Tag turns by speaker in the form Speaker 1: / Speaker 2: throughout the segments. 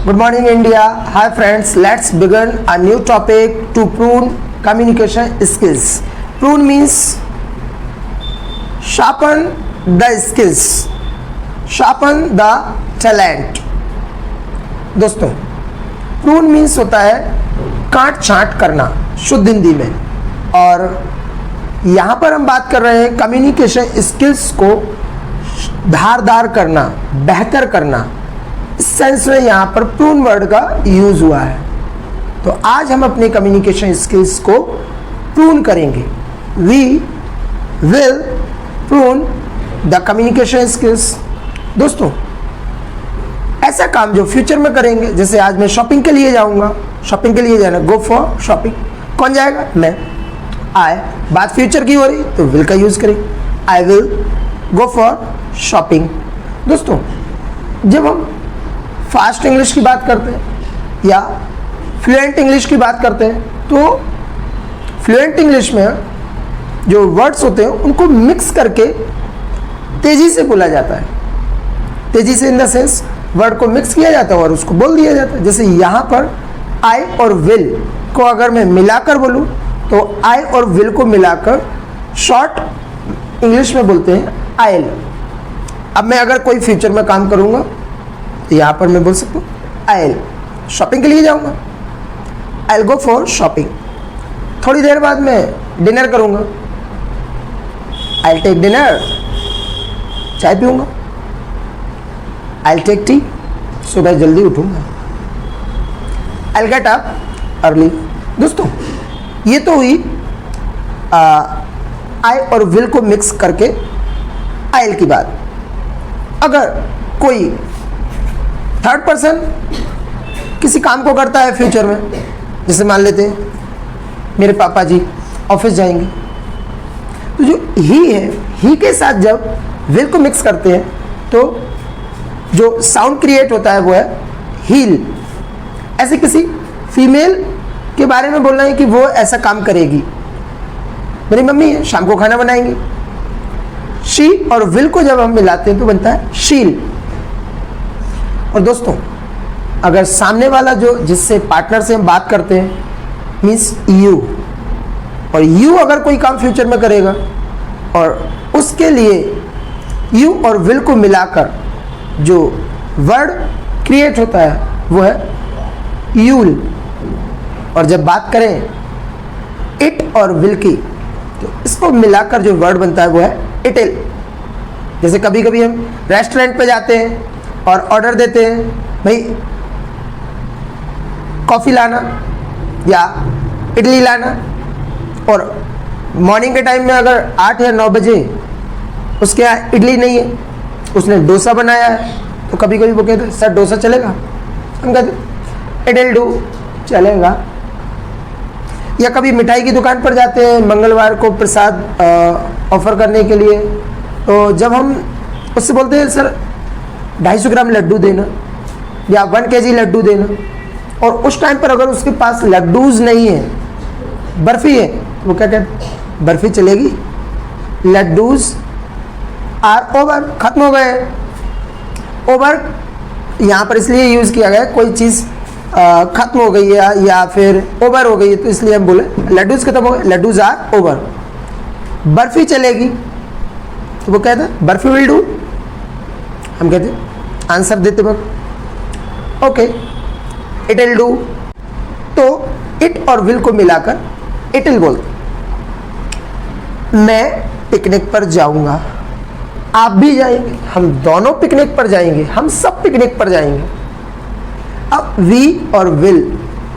Speaker 1: Good morning, India. Hi, friends. Let's begin a new topic to prune communication skills. Prune means sharpen the skills, sharpen the talent. दोस्तों, prune means होता है काट छांट करना शुद्ध हिंदी में, और यहाँ पर हम बात कर रहे हैं कम्युनिकेशन स्किल्स को धारदार करना, बेहतर करना। इस सेंस में यहाँ पर प्रून वर्ड का यूज हुआ है। तो आज हम अपने कम्युनिकेशन स्किल्स को प्रून करेंगे। We will prune the communication skills. दोस्तों, ऐसा काम जो फ्यूचर में करेंगे, जैसे आज मैं शॉपिंग के लिए जाऊंगा, शॉपिंग के लिए जाना, गो फॉर शॉपिंग। कौन जाएगा? मैं। आए, बात फ्यूचर की हो रही तो विल का यूज करें। I will go for shopping. दोस्तों, जब हम फास्ट इंग्लिश की बात करते हैं या फ्लुएंट इंग्लिश की बात करते हैं, तो फ्लुएंट इंग्लिश में जो वर्ड्स होते हैं उनको मिक्स करके तेजी से बोला जाता है। तेजी से इन द सेंस वर्ड को मिक्स किया जाता है और उसको बोल दिया जाता है। जैसे यहाँ पर आई और विल को अगर मैं मिलाकर बोलूँ तो आई और विल को मिलाकर शॉर्ट इंग्लिश में बोलते हैं आई एल। अब मैं अगर कोई फ्यूचर में काम करूँगा तो यहाँ पर मैं बोल सकता हूँ आई एल शॉपिंग के लिए जाऊँगा, I L go for shopping. थोड़ी देर बाद मैं डिनर करूँगा, आई एल टेक डिनर, चाय पीऊँगा, आई एल टेक टी, सुबह जल्दी उठूँगा, I'll get up early. दोस्तों, ये तो हुई आई और विल को मिक्स करके आई एल की बात। अगर कोई थर्ड पर्सन किसी काम को करता है फ्यूचर में, जैसे मान लेते हैं मेरे पापा जी ऑफिस जाएंगे, तो जो ही है, ही के साथ जब विल को मिक्स करते हैं तो जो साउंड क्रिएट होता है वो है हील। ऐसे किसी फीमेल के बारे में बोलना है कि वो ऐसा काम करेगी। मेरी मम्मी है, शाम को खाना बनाएंगी। शी और विल को जब हम मिलाते हैं तो बनता है शील। और दोस्तों, अगर सामने वाला जो जिससे पार्टनर से हम बात करते हैं मीन्स यू, और यू अगर कोई काम फ्यूचर में करेगा और उसके लिए यू और विल को मिलाकर जो वर्ड क्रिएट होता है वो है यूल। और जब बात करें इट और विल की तो इसको मिलाकर जो वर्ड बनता है वो है इटिल। जैसे कभी कभी हम रेस्टोरेंट पे जाते हैं और ऑर्डर देते हैं, भाई कॉफ़ी लाना या इडली लाना, और मॉर्निंग के टाइम में अगर 8 या 9 बजे उसके यहाँ इडली नहीं है, उसने डोसा बनाया है, तो कभी कभी वो कहते हैं सर डोसा चलेगा? हम कहते इडल डू चलेगा। या कभी मिठाई की दुकान पर जाते हैं मंगलवार को प्रसाद ऑफर करने के लिए, तो जब हम उससे बोलते हैं सर 250 ग्राम लड्डू देना या 1 kg लड्डू देना, और उस टाइम पर अगर उसके पास लड्डूज नहीं है, बर्फ़ी है, तो वो क्या कहते? बर्फ़ी चलेगी? लड्डूज आर ओवर, ख़त्म हो गए। ओवर यहाँ पर इसलिए यूज़ किया गया है, कोई चीज़ ख़त्म हो गई है या फिर ओवर हो गई है, तो इसलिए हम बोले लड्डूज खत्म हो गए, लड्डूज आर ओवर। बर्फ़ी चलेगी? तो वो कहते हैं बर्फ़ी विल डू। हम कहते हैं आंसर देते वक्त ओके इट विल डू। तो इट और विल को मिलाकर इट विल बोलते। मैं पिकनिक पर जाऊंगा, आप भी जाएंगे, हम दोनों पिकनिक पर जाएंगे, हम सब पिकनिक पर जाएंगे। अब वी और विल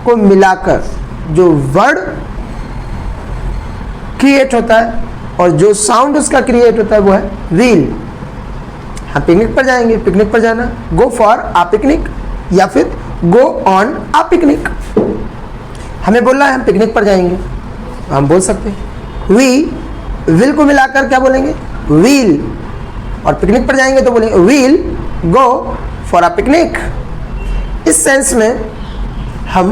Speaker 1: को मिलाकर जो वर्ड क्रिएट होता है और जो साउंड उसका क्रिएट होता है वो है व्हील। हम पिकनिक पर जाएंगे, पिकनिक पर जाना, गो फॉर आ पिकनिक, या फिर गो ऑन आ पिकनिक। हमें बोलना है हम पिकनिक पर जाएंगे, तो हम बोल सकते हैं वी विल को मिलाकर क्या बोलेंगे? व्हील। और पिकनिक पर जाएंगे तो बोलेंगे wheel go for uh picnic. इस सेंस में हम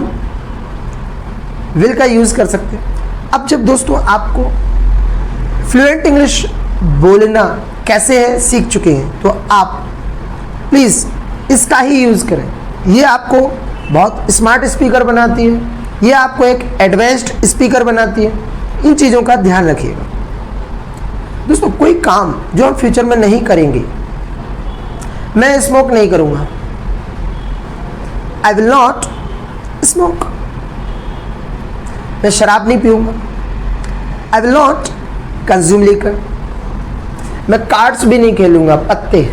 Speaker 1: विल का यूज कर सकते हैं। अब जब दोस्तों आपको फ्लुएंट इंग्लिश बोलना कैसे है सीख चुके हैं, तो आप प्लीज़ इसका ही यूज़ करें। ये आपको बहुत स्मार्ट स्पीकर बनाती है, ये आपको एक एडवांस्ड स्पीकर बनाती है। इन चीज़ों का ध्यान रखिएगा दोस्तों। कोई काम जो हम फ्यूचर में नहीं करेंगे, मैं स्मोक नहीं करूँगा, आई विल नॉट स्मोक। मैं शराब नहीं पीऊँगा, I will not consume liquor. मैं कार्ड्स भी नहीं खेलूँगा, पत्ते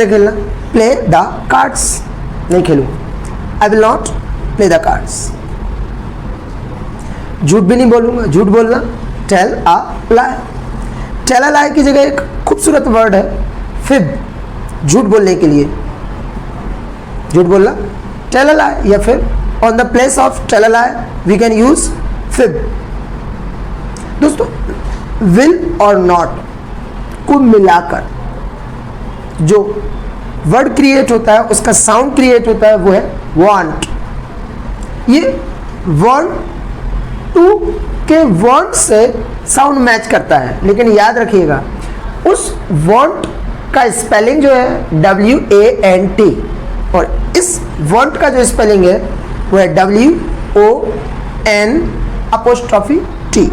Speaker 1: खेलना, प्ले द कार्ड्स नहीं खेलूँगा, I will not play the cards. झूठ भी नहीं बोलूँगा, झूठ बोलना tell a lie. Tell a लाई की जगह एक खूबसूरत वर्ड है फिब, झूठ बोलने के लिए। झूठ बोलना टेल अ लाई, या फिर on the place of tell a lie we can use fib. दोस्तों विल और नॉट को मिलाकर जो वर्ड क्रिएट होता है, उसका साउंड क्रिएट होता है, वो है वांट। ये वांट टू के वांट से साउंड मैच करता है, लेकिन याद रखिएगा उस वांट का स्पेलिंग जो है WANT, और इस वांट का जो स्पेलिंग है वो है WON'T।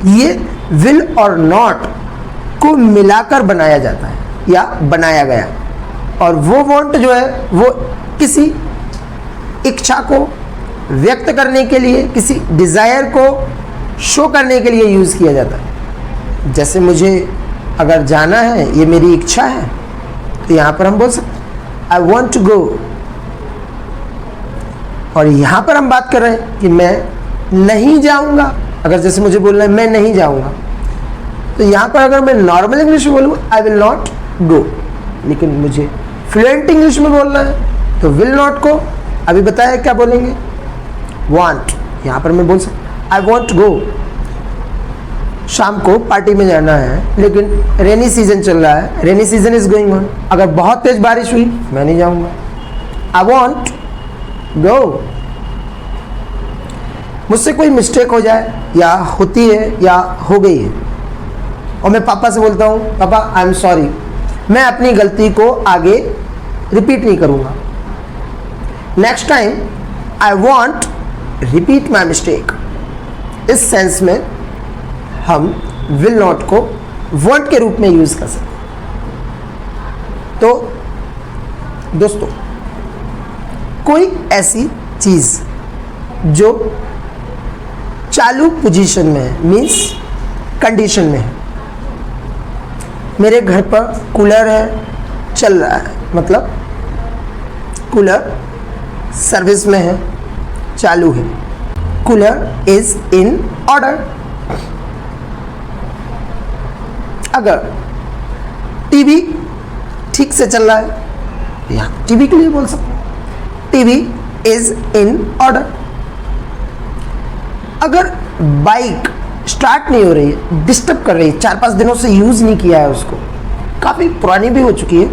Speaker 1: ये विल और नॉट को मिलाकर बनाया जाता है या बनाया गया, और वो वांट जो है वो किसी इच्छा को व्यक्त करने के लिए, किसी डिज़ायर को शो करने के लिए यूज़ किया जाता है। जैसे मुझे अगर जाना है, ये मेरी इच्छा है, तो यहाँ पर हम बोल सकते हैं आई वॉन्ट टू गो। और यहाँ पर हम बात कर रहे हैं कि मैं नहीं जाऊँगा। अगर जैसे मुझे बोलना है मैं नहीं जाऊँगा, तो यहाँ पर अगर मैं नॉर्मल इंग्लिश में बोलूँ आई विल नॉट गो, लेकिन मुझे फ्लुएंट इंग्लिश में बोलना है तो विल नॉट को अभी बताया क्या बोलेंगे, वांट। यहाँ पर मैं बोल सकता आई वॉन्ट गो। शाम को पार्टी में जाना है, लेकिन रेनी सीजन चल रहा है, rainy season is going on. अगर बहुत तेज बारिश हुई मैं नहीं जाऊँगा, आई वॉन्ट गो। मुझसे कोई मिस्टेक हो जाए, या होती है या हो गई है, और मैं पापा से बोलता हूँ पापा आई एम सॉरी, मैं अपनी गलती को आगे रिपीट नहीं करूँगा, next time I want repeat my mistake. इस सेंस में हम विल नॉट को वॉन्ट के रूप में यूज़ कर सकते हैं। तो दोस्तों कोई ऐसी चीज़ जो चालू पोजीशन में है, मीन्स कंडीशन में है, मेरे घर पर कूलर है, चल रहा है, मतलब कूलर सर्विस में है, चालू है, कूलर इज इन ऑर्डर। अगर टीवी ठीक से चल रहा है, या टीवी के लिए बोल सकते हैं टीवी इज इन ऑर्डर। अगर बाइक स्टार्ट नहीं हो रही है, डिस्टर्ब कर रही है, 4-5 दिनों से यूज़ नहीं किया है, उसको काफ़ी पुरानी भी हो चुकी है,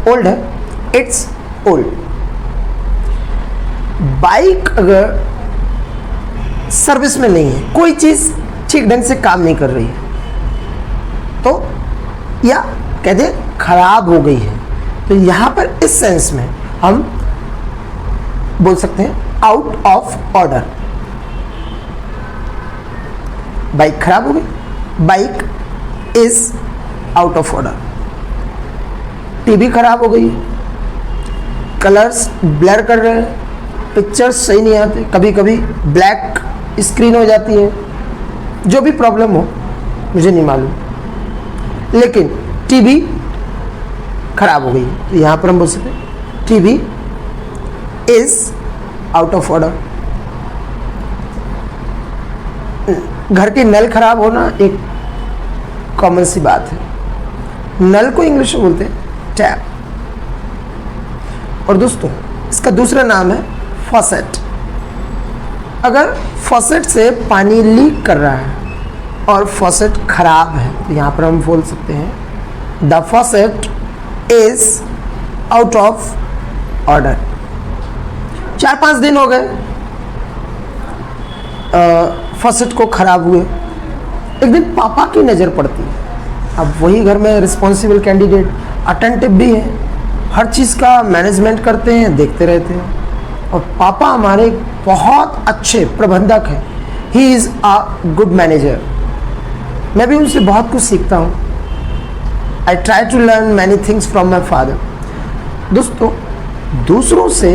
Speaker 1: ओल्ड है, इट्स ओल्ड। बाइक अगर सर्विस में नहीं है, कोई चीज़ ठीक ढंग से काम नहीं कर रही है, तो या कहते खराब हो गई है, तो यहाँ पर इस सेंस में हम बोल सकते हैं आउट ऑफ ऑर्डर। बाइक खराब हो गई, bike is out of order. TV खराब हो गई, कलर्स ब्लर कर रहे हैं, पिक्चर्स सही नहीं आते, कभी कभी ब्लैक स्क्रीन हो जाती है, जो भी प्रॉब्लम हो मुझे नहीं मालूम, लेकिन टीवी खराब हो गई, तो यहाँ पर हम बोल सकते हैं TV is out of order. घर के नल खराब होना एक कॉमन सी बात है, नल को इंग्लिश में बोलते हैं टैप। और दोस्तों इसका दूसरा नाम है फॉसेट। अगर फॉसेट से पानी लीक कर रहा है और फॉसेट खराब है, तो यहाँ पर हम बोल सकते हैं the faucet is out of order. 4-5 दिन हो गए फॉसेट को खराब हुए, एक दिन पापा की नज़र पड़ती है। अब वही घर में रिस्पॉन्सिबल कैंडिडेट अटेंटिव भी है, हर चीज़ का मैनेजमेंट करते हैं, देखते रहते हैं। और पापा हमारे बहुत अच्छे प्रबंधक हैं। He is a good manager. मैं भी उनसे बहुत कुछ सीखता हूँ। I try to learn many things from my father. दोस्तों, दूसरों से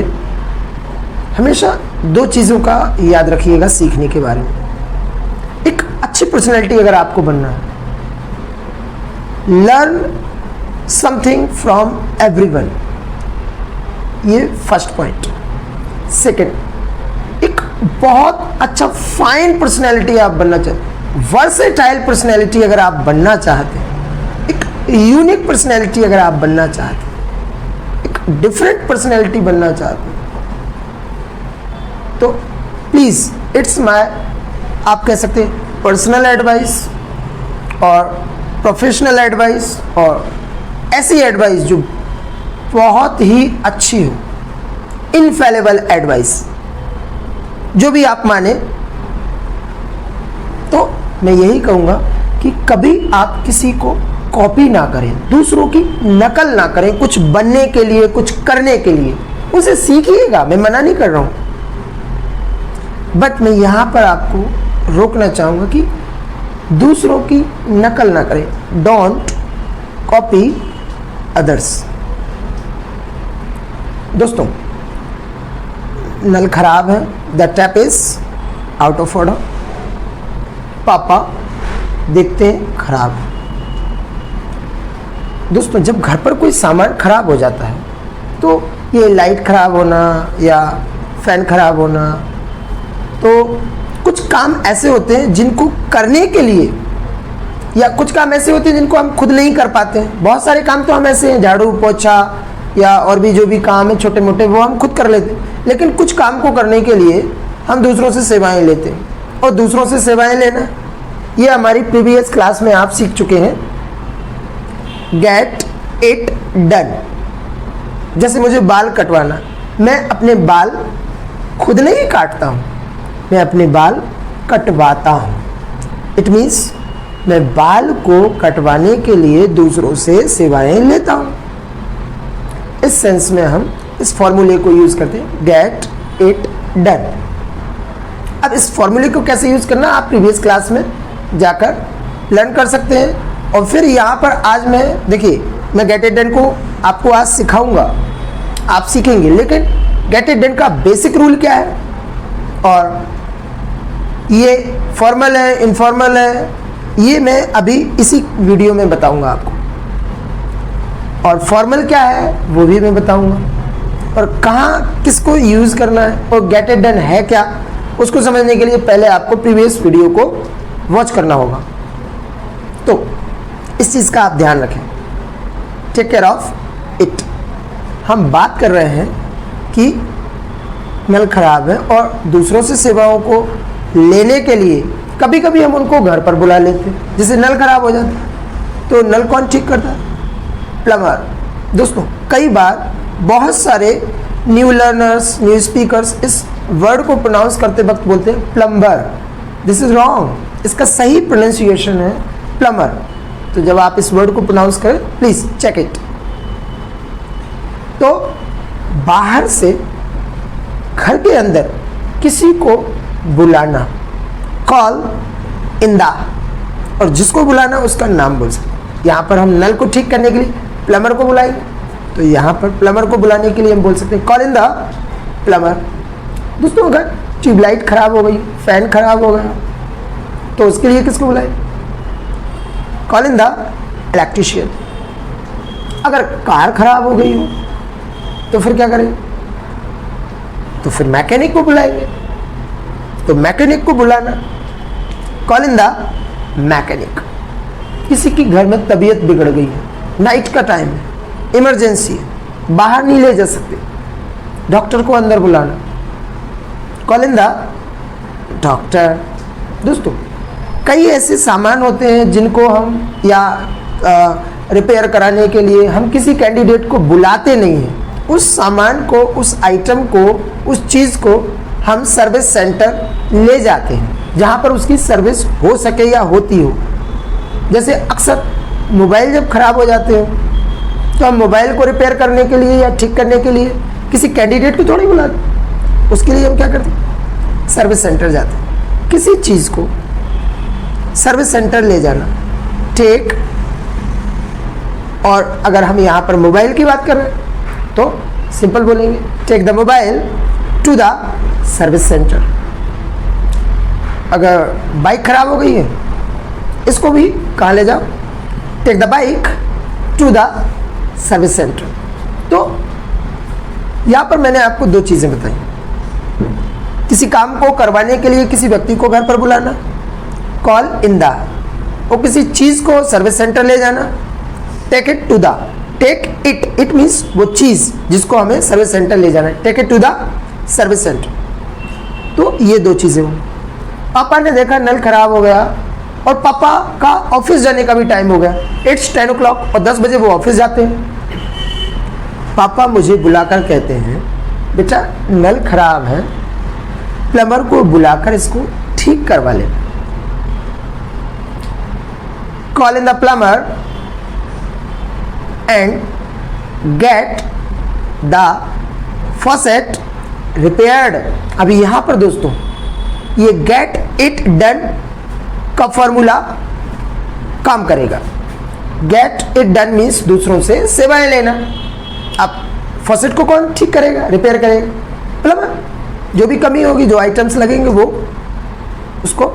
Speaker 1: हमेशा 2 चीज़ों का याद रखिएगा सीखने के बारे में। एक अच्छी पर्सनैलिटी अगर आपको बनना है, लर्न समथिंग फ्रॉम एवरीवन, ये फर्स्ट पॉइंट। सेकंड, एक बहुत अच्छा फाइन पर्सनैलिटी आप बनना चाहते, वर्सेटाइल पर्सनैलिटी अगर आप बनना चाहते हैं, एक यूनिक पर्सनैलिटी अगर आप बनना चाहते हैं, एक डिफरेंट पर्सनैलिटी बनना चाहते हैं, तो प्लीज़ इट्स माय, आप कह सकते हैं पर्सनल एडवाइस और प्रोफेशनल एडवाइस, और ऐसी एडवाइस जो बहुत ही अच्छी हो, इनफेलेबल एडवाइस, जो भी आप माने। तो मैं यही कहूँगा कि कभी आप किसी को कॉपी ना करें, दूसरों की नकल ना करें कुछ बनने के लिए, कुछ करने के लिए। उसे सीखिएगा, मैं मना नहीं कर रहा हूँ, बट मैं यहाँ पर आपको रोकना चाहूँगा कि दूसरों की नकल ना करें। Don't copy others. दोस्तों, नल खराब है, the tap is out of order. पापा देखते हैं खराब है। दोस्तों, जब घर पर कोई सामान खराब हो जाता है तो ये लाइट खराब होना या फैन खराब होना, तो कुछ काम ऐसे होते हैं जिनको करने के लिए, या कुछ काम ऐसे होते हैं जिनको हम खुद नहीं कर पाते हैं। बहुत सारे काम तो हम ऐसे हैं, झाड़ू पोछा या और भी जो भी काम है छोटे मोटे, वो हम खुद कर लेते हैं। लेकिन कुछ काम को करने के लिए हम दूसरों से सेवाएं लेते हैं, और दूसरों से सेवाएं लेना, ये हमारी प्रीवियस क्लास में आप सीख चुके हैं। Gate it done. जैसे मुझे बाल कटवाना, मैं अपने बाल खुद नहीं काटता हूँ, मैं अपने बाल कटवाता हूँ। इट मीन्स मैं बाल को कटवाने के लिए दूसरों से सेवाएं लेता हूँ। इस सेंस में हम इस फॉर्मूले को यूज़ करते हैं, गेट इट डन। अब इस फॉर्मूले को कैसे यूज़ करना आप प्रीवियस क्लास में जाकर लर्न कर सकते हैं। और फिर यहाँ पर आज मैं, देखिए, मैं गेट इट डन को आपको आज सिखाऊंगा, आप सीखेंगे, लेकिन गेट इट डन का बेसिक रूल क्या है और ये फॉर्मल है, इनफॉर्मल है, ये मैं अभी इसी वीडियो में बताऊंगा आपको। और फॉर्मल क्या है वो भी मैं बताऊंगा, और कहाँ किसको यूज़ करना है, और गेट इट डन है क्या, उसको समझने के लिए पहले आपको प्रीवियस वीडियो को वॉच करना होगा। तो इस चीज़ का आप ध्यान रखें, टेक केयर ऑफ इट। हम बात कर रहे हैं कि नल खराब है और दूसरों से सेवाओं को लेने के लिए कभी कभी हम उनको घर पर बुला लेते हैं। जैसे नल खराब हो जाता है तो नल कौन ठीक करता है? प्लम्बर। दोस्तों, कई बार बहुत सारे न्यू लर्नर्स, न्यू स्पीकर्स इस वर्ड को प्रोनाउंस करते वक्त बोलते हैं प्लम्बर। This is wrong. इसका सही प्रोनाउंसिएशन है प्लम्बर। तो जब आप इस वर्ड को प्रोनाउंस करें, प्लीज चेक इट। तो बाहर से घर के अंदर किसी को बुलाना, कॉल इन द, और जिसको बुलाना उसका नाम बोल सकते। यहाँ पर हम नल को ठीक करने के लिए प्लम्बर को बुलाएंगे, तो यहाँ पर प्लम्बर को बुलाने के लिए हम बोल सकते हैं कॉल इन द प्लम्बर। दोस्तों, अगर ट्यूबलाइट खराब हो गई, फैन खराब हो गया, तो उसके लिए किसको बुलाएं? Call in the electrician. अगर कार खराब हो गई हो तो फिर क्या करें? तो फिर मैकेनिक को बुलाएंगे। तो मैकेनिक को बुलाना, कॉल इन द मैकेनिक। किसी की घर में तबीयत बिगड़ गई है, नाइट का टाइम है, इमरजेंसी है, बाहर नहीं ले जा सकते, डॉक्टर को अंदर बुलाना, कॉल इन द डॉक्टर। दोस्तों, कई ऐसे सामान होते हैं जिनको हम या रिपेयर कराने के लिए हम किसी कैंडिडेट को बुलाते नहीं हैं। उस सामान को, उस आइटम को, उस चीज़ को हम सर्विस सेंटर ले जाते हैं जहाँ पर उसकी सर्विस हो सके या होती हो। जैसे अक्सर मोबाइल जब ख़राब हो जाते हो तो हम मोबाइल को रिपेयर करने के लिए या ठीक करने के लिए किसी कैंडिडेट को थोड़ी बुलाते, उसके लिए हम क्या करते हैं, सर्विस सेंटर जाते हैं। किसी चीज़ को सर्विस सेंटर ले जाना, टेक, और अगर हम यहाँ पर मोबाइल की बात कर रहे हैं तो सिंपल बोलेंगे, take the mobile to the service centre. अगर बाइक खराब हो गई है, इसको भी कहाँ ले जाओ, take the bike to the service centre. तो यहाँ पर मैंने आपको दो चीज़ें बताई, किसी काम को करवाने के लिए किसी व्यक्ति को घर पर बुलाना, कॉल इन द, और किसी चीज़ को सर्विस सेंटर ले जाना, take it to the, take it, it means वो चीज़ जिसको हमें सर्विस सेंटर ले जाना है, take it to the service centre. तो ये दो चीज़ें होंगी। पापा ने देखा नल खराब हो गया और पापा का ऑफिस जाने का भी टाइम हो गया, इट्स 10 o'clock, और 10 बजे वो ऑफिस जाते हैं। पापा मुझे बुलाकर कहते हैं, बेटा नल खराब है, प्लम्बर को बुलाकर इसको ठीक करवा ले। Call in the plumber and get the faucet repaired. अभी यहां पर दोस्तों ये गेट इट डन का फॉर्मूला काम करेगा। गेट इट डन मीन्स दूसरों से सेवाएं लेना। अब फॉसेट को कौन ठीक करेगा, रिपेयर करेगा, प्लम्बर। जो भी कमी होगी, जो आइटम्स लगेंगे वो उसको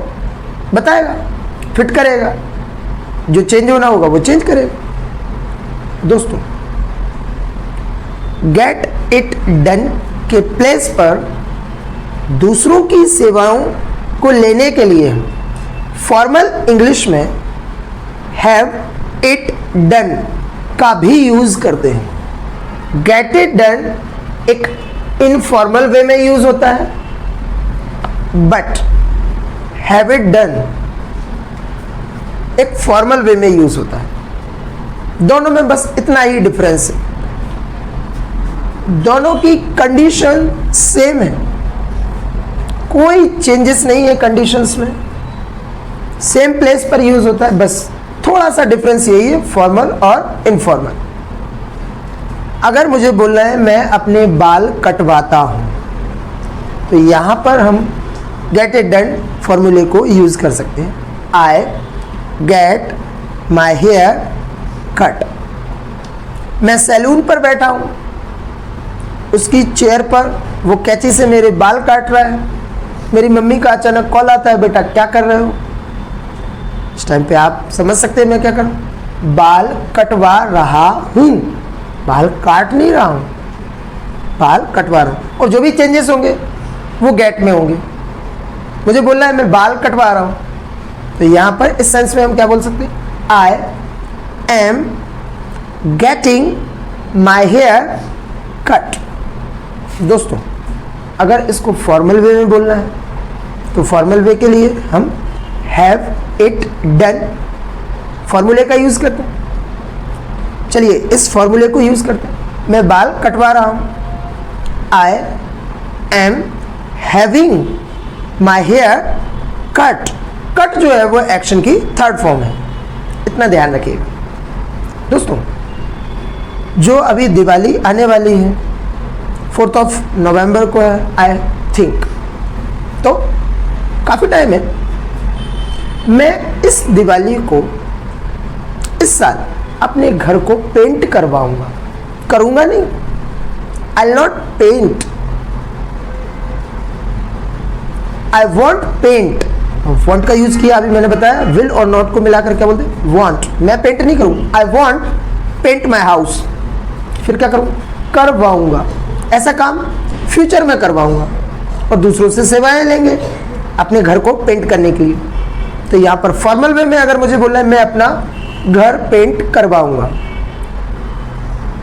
Speaker 1: बताएगा, फिट करेगा, जो चेंज होना होगा वो चेंज करेगा। दोस्तों गेट इट डन के प्लेस पर दूसरों की सेवाओं को लेने के लिए फॉर्मल इंग्लिश में हैव इट डन का भी यूज करते हैं। गेट इट डन एक इनफॉर्मल वे में यूज होता है, बट हैव इट डन एक फॉर्मल वे में यूज होता है। दोनों में बस इतना ही डिफरेंस है, दोनों की कंडीशन सेम है, कोई चेंजेस नहीं है कंडीशंस में, सेम प्लेस पर यूज होता है, बस थोड़ा सा डिफरेंस यही है, फॉर्मल और इनफॉर्मल। अगर मुझे बोलना है मैं अपने बाल कटवाता हूं, तो यहां पर हम गेट इट डन फॉर्मूले को यूज कर सकते हैं। I get my hair cut. मैं सैलून पर बैठा हूं, उसकी चेयर पर वो कैंची से मेरे बाल काट रहा है, मेरी मम्मी का अचानक कॉल आता है, बेटा क्या कर रहे हो। इस टाइम पे आप समझ सकते हैं मैं क्या करूं, बाल कटवा रहा हूं, बाल काट नहीं रहा हूं, बाल कटवा रहा हूं। और जो भी चेंजेस होंगे वो गेट में होंगे। मुझे बोलना है मैं बाल कटवा रहा हूं, तो यहां पर इस सेंस में हम क्या बोल सकते हैं, I am getting my hair cut. दोस्तों अगर इसको फॉर्मल वे में बोलना है तो फॉर्मल वे के लिए हम हैव इट डन फॉर्मूले का यूज करते हैं। चलिए इस फॉर्मूले को यूज करते हैं। मैं बाल कटवा रहा हूं, I am having my hair cut. Cut जो है वो एक्शन की थर्ड फॉर्म है, इतना ध्यान रखिएगा। दोस्तों जो अभी दिवाली आने वाली है, 4 नवंबर को है आई थिंक, तो काफ़ी टाइम है। मैं इस दिवाली को इस साल अपने घर को पेंट करवाऊंगा, करूंगा नहीं, I not paint, I want paint. Want का यूज किया अभी मैंने बताया, विल और नॉट को मिलाकर क्या बोलते हैं, वॉन्ट। मैं पेंट नहीं करूंगा, I want paint my house. फिर क्या करूँ, करवाऊंगा। ऐसा काम फ्यूचर में करवाऊंगा और दूसरों से सेवाएं लेंगे अपने घर को पेंट करने के लिए। तो यहाँ पर फॉर्मल वे में अगर मुझे बोलना है मैं अपना घर पेंट करवाऊंगा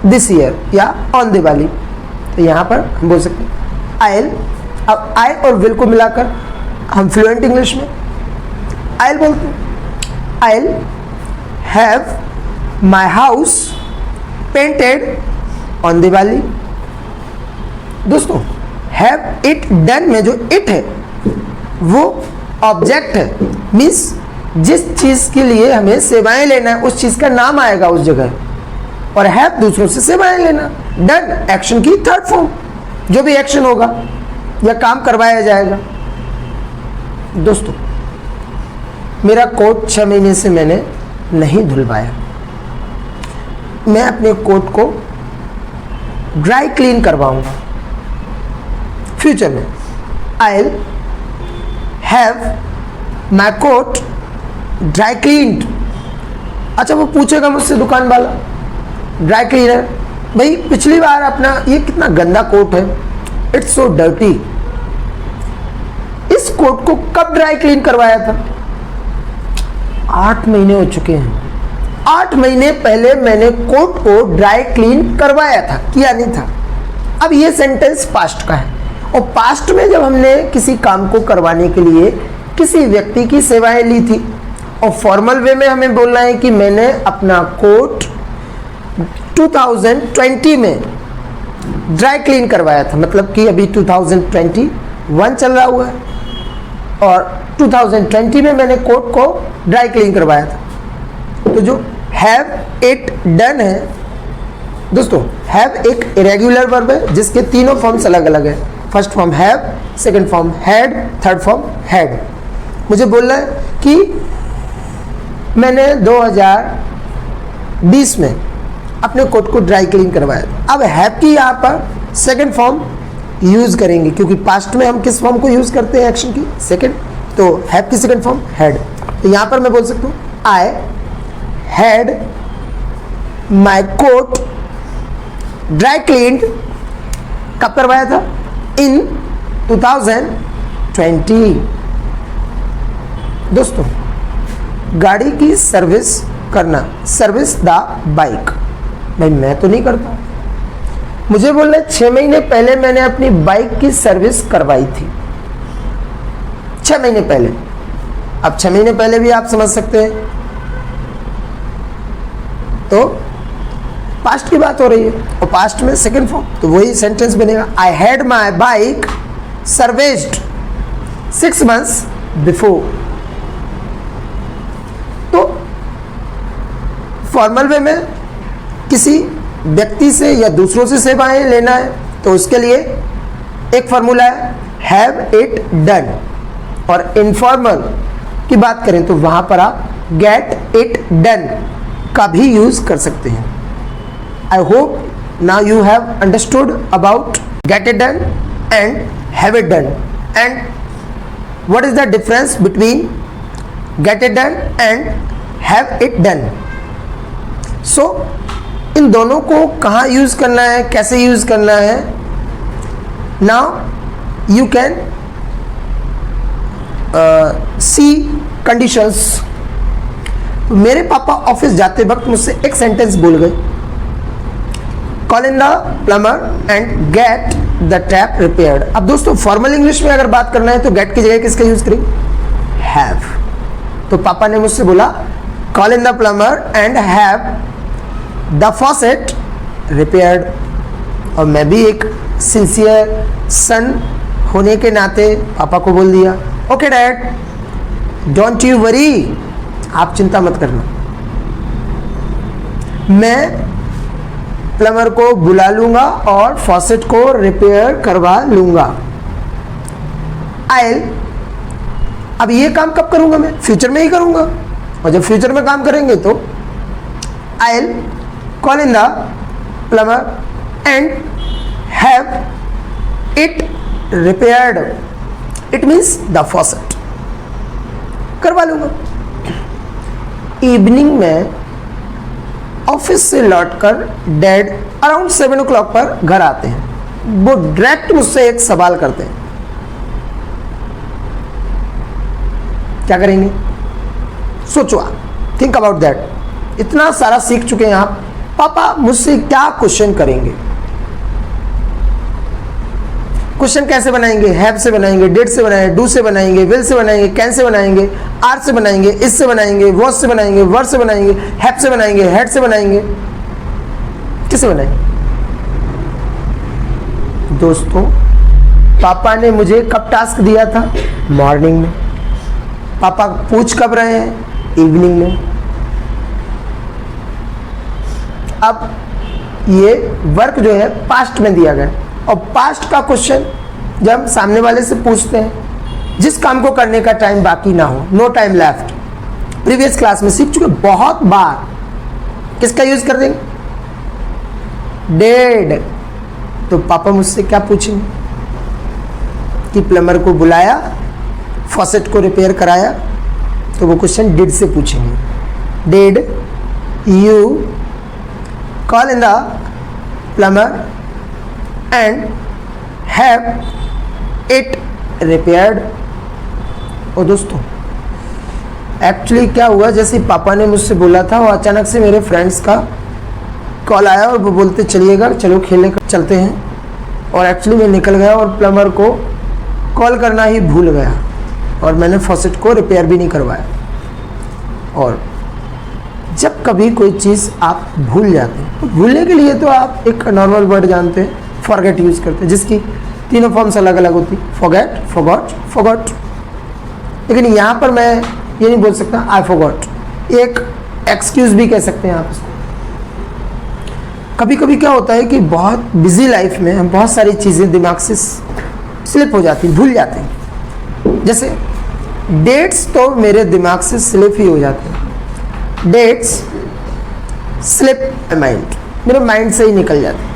Speaker 1: दिस ईयर या ऑन दिवाली, तो यहाँ पर हम बोल सकते हैं आइल। अब आई और विल को मिलाकर हम फ्लुएंट इंग्लिश में आइल बोलते हैं, I'll have my house painted on Diwali. दोस्तों हैव इट डन में जो इट है वो ऑब्जेक्ट है, मीन्स जिस चीज़ के लिए हमें सेवाएं लेना है उस चीज़ का नाम आएगा उस जगह, और हैव दूसरों से सेवाएं लेना। डन एक्शन की थर्ड फॉर्म, जो भी एक्शन होगा या काम करवाया जाएगा। दोस्तों, मेरा कोट 6 महीने से मैंने नहीं धुलवाया। मैं अपने कोट को ड्राई क्लीन करवाऊंगा फ्यूचर में। I will have my coat dry cleaned. अच्छा, वो पूछेगा मुझसे दुकान वाला, ड्राई क्लीनर, भाई पिछली बार अपना ये कितना गंदा कोट है, इट्स सो डर्टी, इस कोट को कब ड्राई क्लीन करवाया था? 8 महीने हो चुके हैं। 8 महीने पहले मैंने कोट को ड्राई क्लीन करवाया था, किया नहीं था। अब ये सेंटेंस पास्ट का है, और पास्ट में जब हमने किसी काम को करवाने के लिए किसी व्यक्ति की सेवाएं ली थी, और फॉर्मल वे में हमें बोलना है कि मैंने अपना कोट 2020 में ड्राई क्लीन करवाया था, मतलब कि अभी 2021 चल रहा हुआ है और 2020 में मैंने कोट को ड्राई क्लीन करवाया था। तो जो हैव इट डन है दोस्तों, हैव एक इरेगुलर वर्ब है जिसके तीनों फॉर्म्स अलग अलग है। First form have, second form had, third form had. मुझे बोलना है कि मैंने 2020 में अपने कोट को ड्राई क्लीन करवाया था। अब हैव की यहाँ पर सेकंड फॉर्म यूज करेंगे, क्योंकि पास्ट में हम किस फॉर्म को यूज करते हैं एक्शन की? सेकंड। तो हैव की सेकंड फॉर्म हैड। तो यहाँ पर मैं बोल सकता हूँ I had my coat dry cleaned. कब करवाया था? इन 2020। दोस्तों, गाड़ी की सर्विस करना, सर्विस द बाइक, भाई मैं तो नहीं करता। मुझे बोल रहे 6 महीने पहले मैंने अपनी बाइक की सर्विस करवाई थी, 6 महीने पहले। अब 6 महीने पहले भी आप समझ सकते हैं, तो पास्ट की बात हो रही है, और पास्ट में सेकंड फॉर्म, तो वही सेंटेंस बनेगा आई had my bike serviced 6 months before. तो फॉर्मल वे में किसी व्यक्ति से या दूसरों से सेवाएं लेना है तो उसके लिए एक फॉर्मूला है हैव इट डन, और इनफॉर्मल की बात करें तो वहां पर आप गेट इट डन का भी यूज कर सकते हैं। I hope now you have understood about gate it done and have it done, and what is the difference between get it done and have it done. So इन दोनों को कहाँ use करना है, कैसे यूज करना है? Now you can see conditions. मेरे पापा ऑफिस जाते वक्त मुझसे एक सेंटेंस बोल गए, call in the plumber and get the tap repaired. अब दोस्तों, फॉर्मल इंग्लिश में अगर बात करना है तो गेट की जगह किसका यूज करेंगे? हैव। तो पापा ने मुझसे बोला call in the plumber and have the faucet repaired, और मैं भी एक सिंसियर सन होने के नाते पापा को बोल दिया okay dad, don't you worry, आप चिंता मत करना, मैं प्लम्बर को बुला लूंगा और फॉसेट को रिपेयर करवा लूंगा। आइल, अब ये काम कब करूंगा? मैं फ्यूचर में ही करूंगा, और जब फ्यूचर में काम करेंगे तो I'll call in the plumber and have it repaired, it means the faucet, करवा लूंगा। इवनिंग में ऑफिस से लौटकर डैड अराउंड 7 o'clock पर घर आते हैं। वो डायरेक्ट मुझसे एक सवाल करते हैं, क्या करेंगे? सोचो आप, थिंक अबाउट दैट। इतना सारा सीख चुके हैं आप, पापा मुझसे क्या क्वेश्चन करेंगे? क्वेश्चन कैसे बनाएंगे? हैव से बनाएंगे, डिड से बनाएंगे, डू से बनाएंगे, विल से बनाएंगे, कैन से बनाएंगे, आर से बनाएंगे, इस से बनाएंगे, वॉज से बनाएंगे, वर से बनाएंगे, हैव से बनाएंगे, हैड से बनाएंगे, किससे बनाएंगे? दोस्तों, पापा ने मुझे कब टास्क दिया था? मॉर्निंग में। पापा पूछ कब रहे हैं? इवनिंग में। अब ये वर्क जो है पास्ट में दिया गया, और पास्ट का क्वेश्चन जब सामने वाले से पूछते हैं जिस काम को करने का टाइम बाकी ना हो, no time left, previous class में सीख चुके बहुत बार, किसका यूज कर देंगे? डेड। तो पापा मुझसे क्या पूछेंगे कि प्लम्बर को बुलाया, फॉसेट को रिपेयर कराया, तो वो क्वेश्चन डिड से पूछेंगे। Did you call in the plumber and have it repaired. और दोस्तों एक्चुअली क्या हुआ, जैसे पापा ने मुझसे बोला था, वो अचानक से मेरे फ्रेंड्स का कॉल आया और वो बोलते चलिएगा, चलो खेलने चलते हैं। और एक्चुअली मैं निकल गया और प्लम्बर को कॉल करना ही भूल गया, और मैंने फॉसेट को रिपेयर भी नहीं करवाया। और जब कभी कोई चीज़ आप भूल जाते हैं, तो भूलने के लिए तो आप एक नॉर्मल वर्ड जानते हैं, फॉरगेट यूज़ करते हैं, जिसकी तीनों फॉर्म्स अलग अलग होती, फॉरगेट, फॉरगॉट, फॉरगॉट। लेकिन यहाँ पर मैं ये नहीं बोल सकता आई फॉरगॉट, एक एक्सक्यूज़ भी कह सकते हैं आप इसको। कभी कभी क्या होता है कि बहुत बिजी लाइफ में हम बहुत सारी चीज़ें दिमाग से स्लिप हो जाती, भूल जाते हैं। जैसे डेट्स तो मेरे दिमाग से स्लिप ही हो जाते हैं, डेट्स स्लिप माइंड, मेरे माइंड से ही निकल जाते हैं।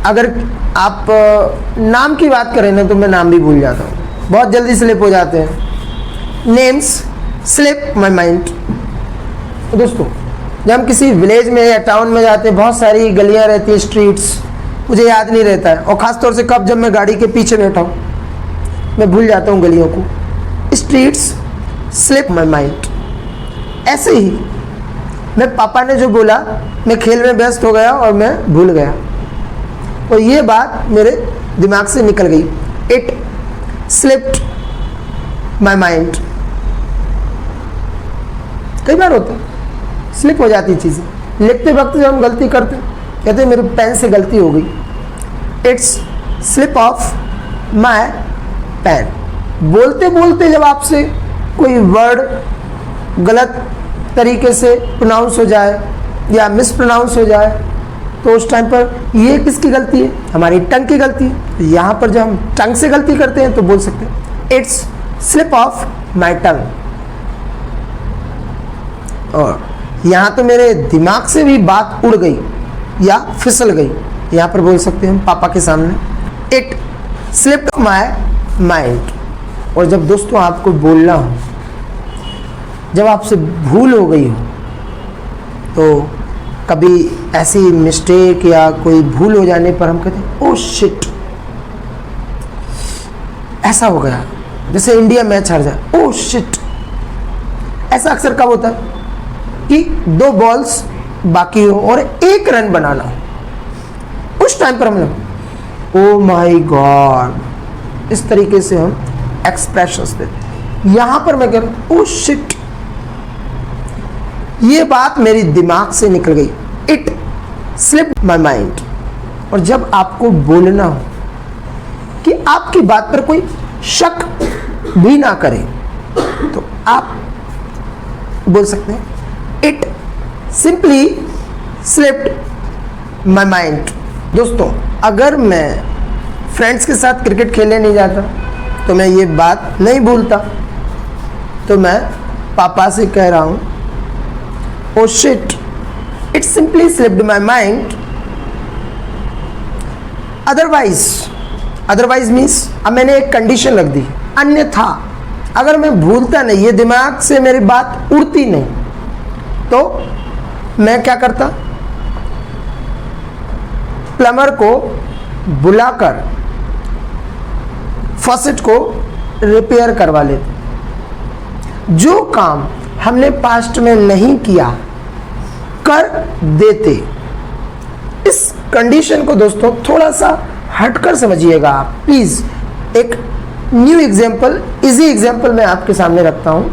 Speaker 1: अगर आप नाम की बात करें ना, तो मैं नाम भी भूल जाता हूँ, बहुत जल्दी स्लिप हो जाते हैं। Names slip my mind. दोस्तों जब हम किसी विलेज में या टाउन में जाते हैं, बहुत सारी गलियां रहती हैं, स्ट्रीट्स, मुझे याद नहीं रहता है, और ख़ास तौर से कब जब मैं गाड़ी के पीछे बैठा हूँ, मैं भूल जाता हूँ गलियों को। Streets slip my mind. ऐसे ही मैं पापा ने जो बोला, मैं खेल में व्यस्त हो गया और मैं भूल गया, और ये बात मेरे दिमाग से निकल गई। It slipped my mind. कई बार होता है, स्लिप हो जाती चीज़ें। लिखते वक्त जब हम गलती करते हैं, कहते हैं मेरे पेन से गलती हो गई, it's slip of my pen. बोलते बोलते जब आपसे कोई वर्ड गलत तरीके से प्रोनाउंस हो जाए या मिस प्रोनाउंस हो जाए, तो उस टाइम पर ये किसकी गलती है? हमारी टंग की गलती है। यहाँ पर जब हम टंग से गलती करते हैं तो बोल सकते हैं इट्स स्लिप ऑफ माई टंग। और यहाँ तो मेरे दिमाग से भी बात उड़ गई या फिसल गई, यहाँ पर बोल सकते हैं हम पापा के सामने इट स्लिप्ड माई माइंड। और जब दोस्तों आपको बोलना हो, जब आपसे भूल हो गई हो, तो कभी ऐसी मिस्टेक या कोई भूल हो जाने पर हम कहते हैं ओह शिट, ऐसा हो गया। जैसे इंडिया मैच हार जाए, ओह शिट। ऐसा अक्सर कब होता है कि 2 बॉल्स बाकी हो और 1 रन बनाना हो, उस टाइम पर हम लोग ओ माई गॉड, इस तरीके से हम एक्सप्रेशंस देते। यहां पर मैं कह रहा हूं ओह शिट, ये बात मेरी दिमाग से निकल गई, इट स्लिप्ड माई माइंड। और जब आपको बोलना हो कि आपकी बात पर कोई शक भी ना करे, तो आप बोल सकते हैं it simply slipped my mind. दोस्तों अगर मैं फ्रेंड्स के साथ क्रिकेट खेलने नहीं जाता तो मैं ये बात नहीं भूलता, तो मैं पापा से कह रहा हूँ oh shit, it simply slipped my mind. Otherwise means अब मैंने एक कंडीशन रख दी, अन्यथा अगर मैं भूलता नहीं, ये दिमाग से मेरी बात उड़ती नहीं, तो मैं क्या करता, प्लम्बर को बुलाकर फॉसेट को रिपेयर करवा लेते। जो काम हमने पास्ट में नहीं किया कर देते। इस कंडीशन को दोस्तों थोड़ा सा हटकर समझिएगा आप प्लीज। एक न्यू एग्जाम्पल, इजी एग्जाम्पल मैं आपके सामने रखता हूं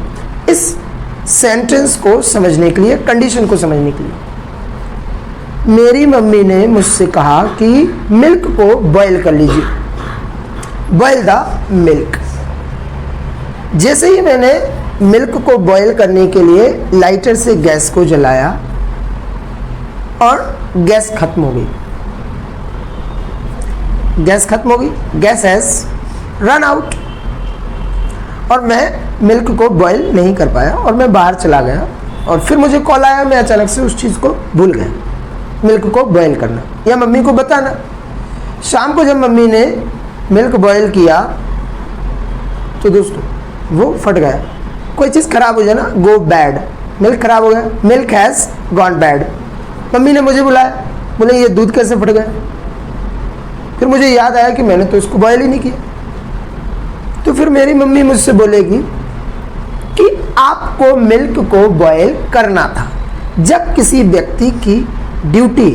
Speaker 1: इस सेंटेंस को समझने के लिए, कंडीशन को समझने के लिए। मेरी मम्मी ने मुझसे कहा कि मिल्क को बॉयल कर लीजिए, बॉयल द मिल्क। जैसे ही मैंने मिल्क को बॉयल करने के लिए लाइटर से गैस को जलाया, और गैस खत्म हो गई, गैस खत्म हो गई, गैस हैज़ रन आउट, और मैं मिल्क को बॉयल नहीं कर पाया और मैं बाहर चला गया, और फिर मुझे कॉल आया, मैं अचानक से उस चीज़ को भूल गया, मिल्क को बॉयल करना या मम्मी को बताना। शाम को जब मम्मी ने मिल्क बॉयल किया तो दोस्तों वो फट गया। कोई चीज़ खराब हो जाए ना, गो बैड, मिल्क खराब हो गया, milk has gone bad. Mummy ने मुझे बुलाया, बोले ये दूध कैसे फट गया? फिर मुझे याद आया कि मैंने तो इसको बॉयल ही नहीं किया। तो फिर मेरी मम्मी मुझसे बोलेगी कि आपको मिल्क को बॉयल करना था। जब किसी व्यक्ति की ड्यूटी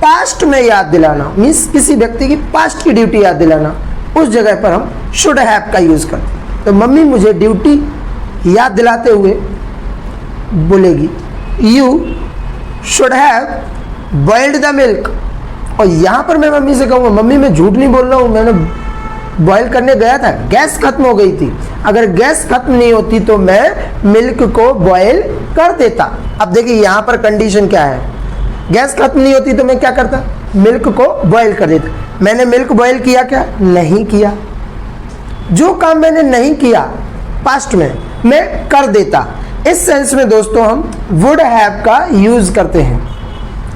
Speaker 1: पास्ट में याद दिलाना, मीन्स किसी व्यक्ति की पास्ट की ड्यूटी याद दिलाना, उस जगह पर हम शुड हैव का यूज करते हैं। तो मम्मी मुझे ड्यूटी याद दिलाते हुए बोलेगी you should have boiled the milk. और यहां पर मैं मम्मी से कहूँगा मम्मी मैं झूठ नहीं बोल रहा हूँ, मैंने बॉयल करने गया था, गैस खत्म हो गई थी। अगर गैस खत्म नहीं होती तो मैं मिल्क को बॉयल कर देता। अब देखिए यहां पर कंडीशन क्या है, गैस खत्म नहीं होती तो मैं क्या करता, मिल्क को बॉयल कर देता। मैंने मिल्क बॉयल किया क्या? नहीं किया। जो काम मैंने नहीं किया पास्ट में मैं कर देता। इस सेंस में दोस्तों हम वुड हैव का यूज करते हैं।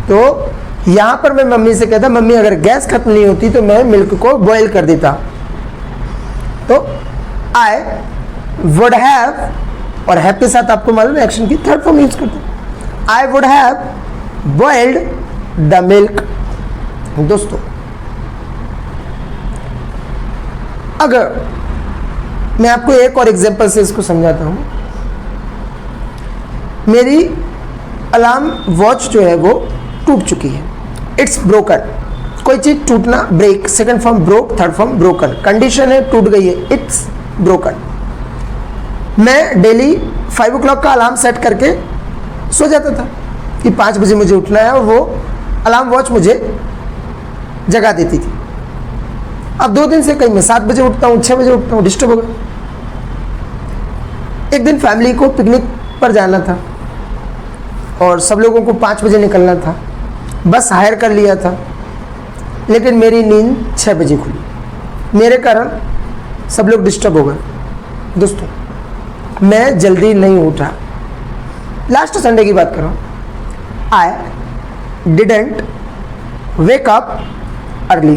Speaker 1: तो यहां पर मैं मम्मी से कहता मम्मी अगर गैस खत्म नहीं होती तो मैं मिल्क को बॉयल कर देता। तो आई वुड हैव, और हैव के साथ आपको मालूम है एक्शन की थर्ड फॉर्म यूज करते हैं। I would have boiled the milk. दोस्तों अगर मैं आपको एक और एग्जांपल से इसको समझाता हूं, मेरी अलार्म वॉच जो है वो टूट चुकी है, इट्स ब्रोकन। कोई चीज टूटना, break, second form broke, third form broken. Condition है टूट गई है, इट्स ब्रोकन। मैं डेली 5 o'clock का अलार्म सेट करके सो जाता था कि 5 बजे मुझे उठना है, और वो अलार्म वॉच मुझे जगा देती थी। अब 2 दिन से कहीं मैं 7 बजे उठता हूँ, 6 बजे उठता हूँ, डिस्टर्ब हो गया। एक दिन फैमिली को पिकनिक पर जाना था और सब लोगों को 5 बजे निकलना था, बस हायर कर लिया था, लेकिन मेरी नींद 6 बजे खुली। मेरे कारण सब लोग डिस्टर्ब हो गए। दोस्तों मैं जल्दी नहीं उठा, लास्ट संडे की बात कर रहा हूँ। I didn't wake up early.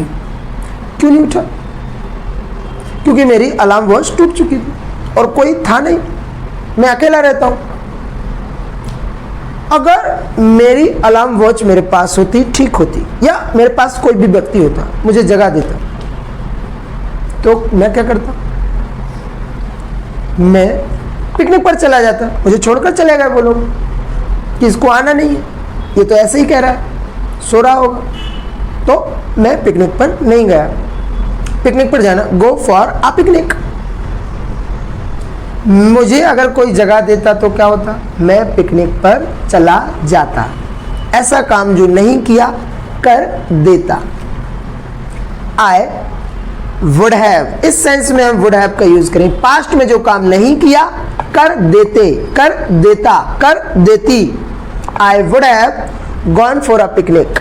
Speaker 1: क्यों नहीं उठा? क्योंकि मेरी अलार्म वॉच टूट चुकी थी और कोई था नहीं, मैं अकेला रहता हूं। अगर मेरी अलार्म वॉच मेरे पास होती, ठीक होती, या मेरे पास कोई भी व्यक्ति होता मुझे जगा देता, तो मैं क्या करता? मैं पिकनिक पर चला जाता। मुझे छोड़कर चले गए वो लोग कि इसको आना नहीं है, ये तो ऐसे ही कह रहा है, सो रहा होगा। तो मैं पिकनिक पर नहीं गया। पिकनिक पर जाना, गो फॉर अ पिकनिक। मुझे अगर कोई जगह देता तो क्या होता? मैं पिकनिक पर चला जाता। ऐसा काम जो नहीं किया कर देता। आई वुड हैव, इस सेंस में हम वुड हैव का यूज करें। पास्ट में जो काम नहीं किया कर देते, कर देता, कर देती। I would have gone for a picnic.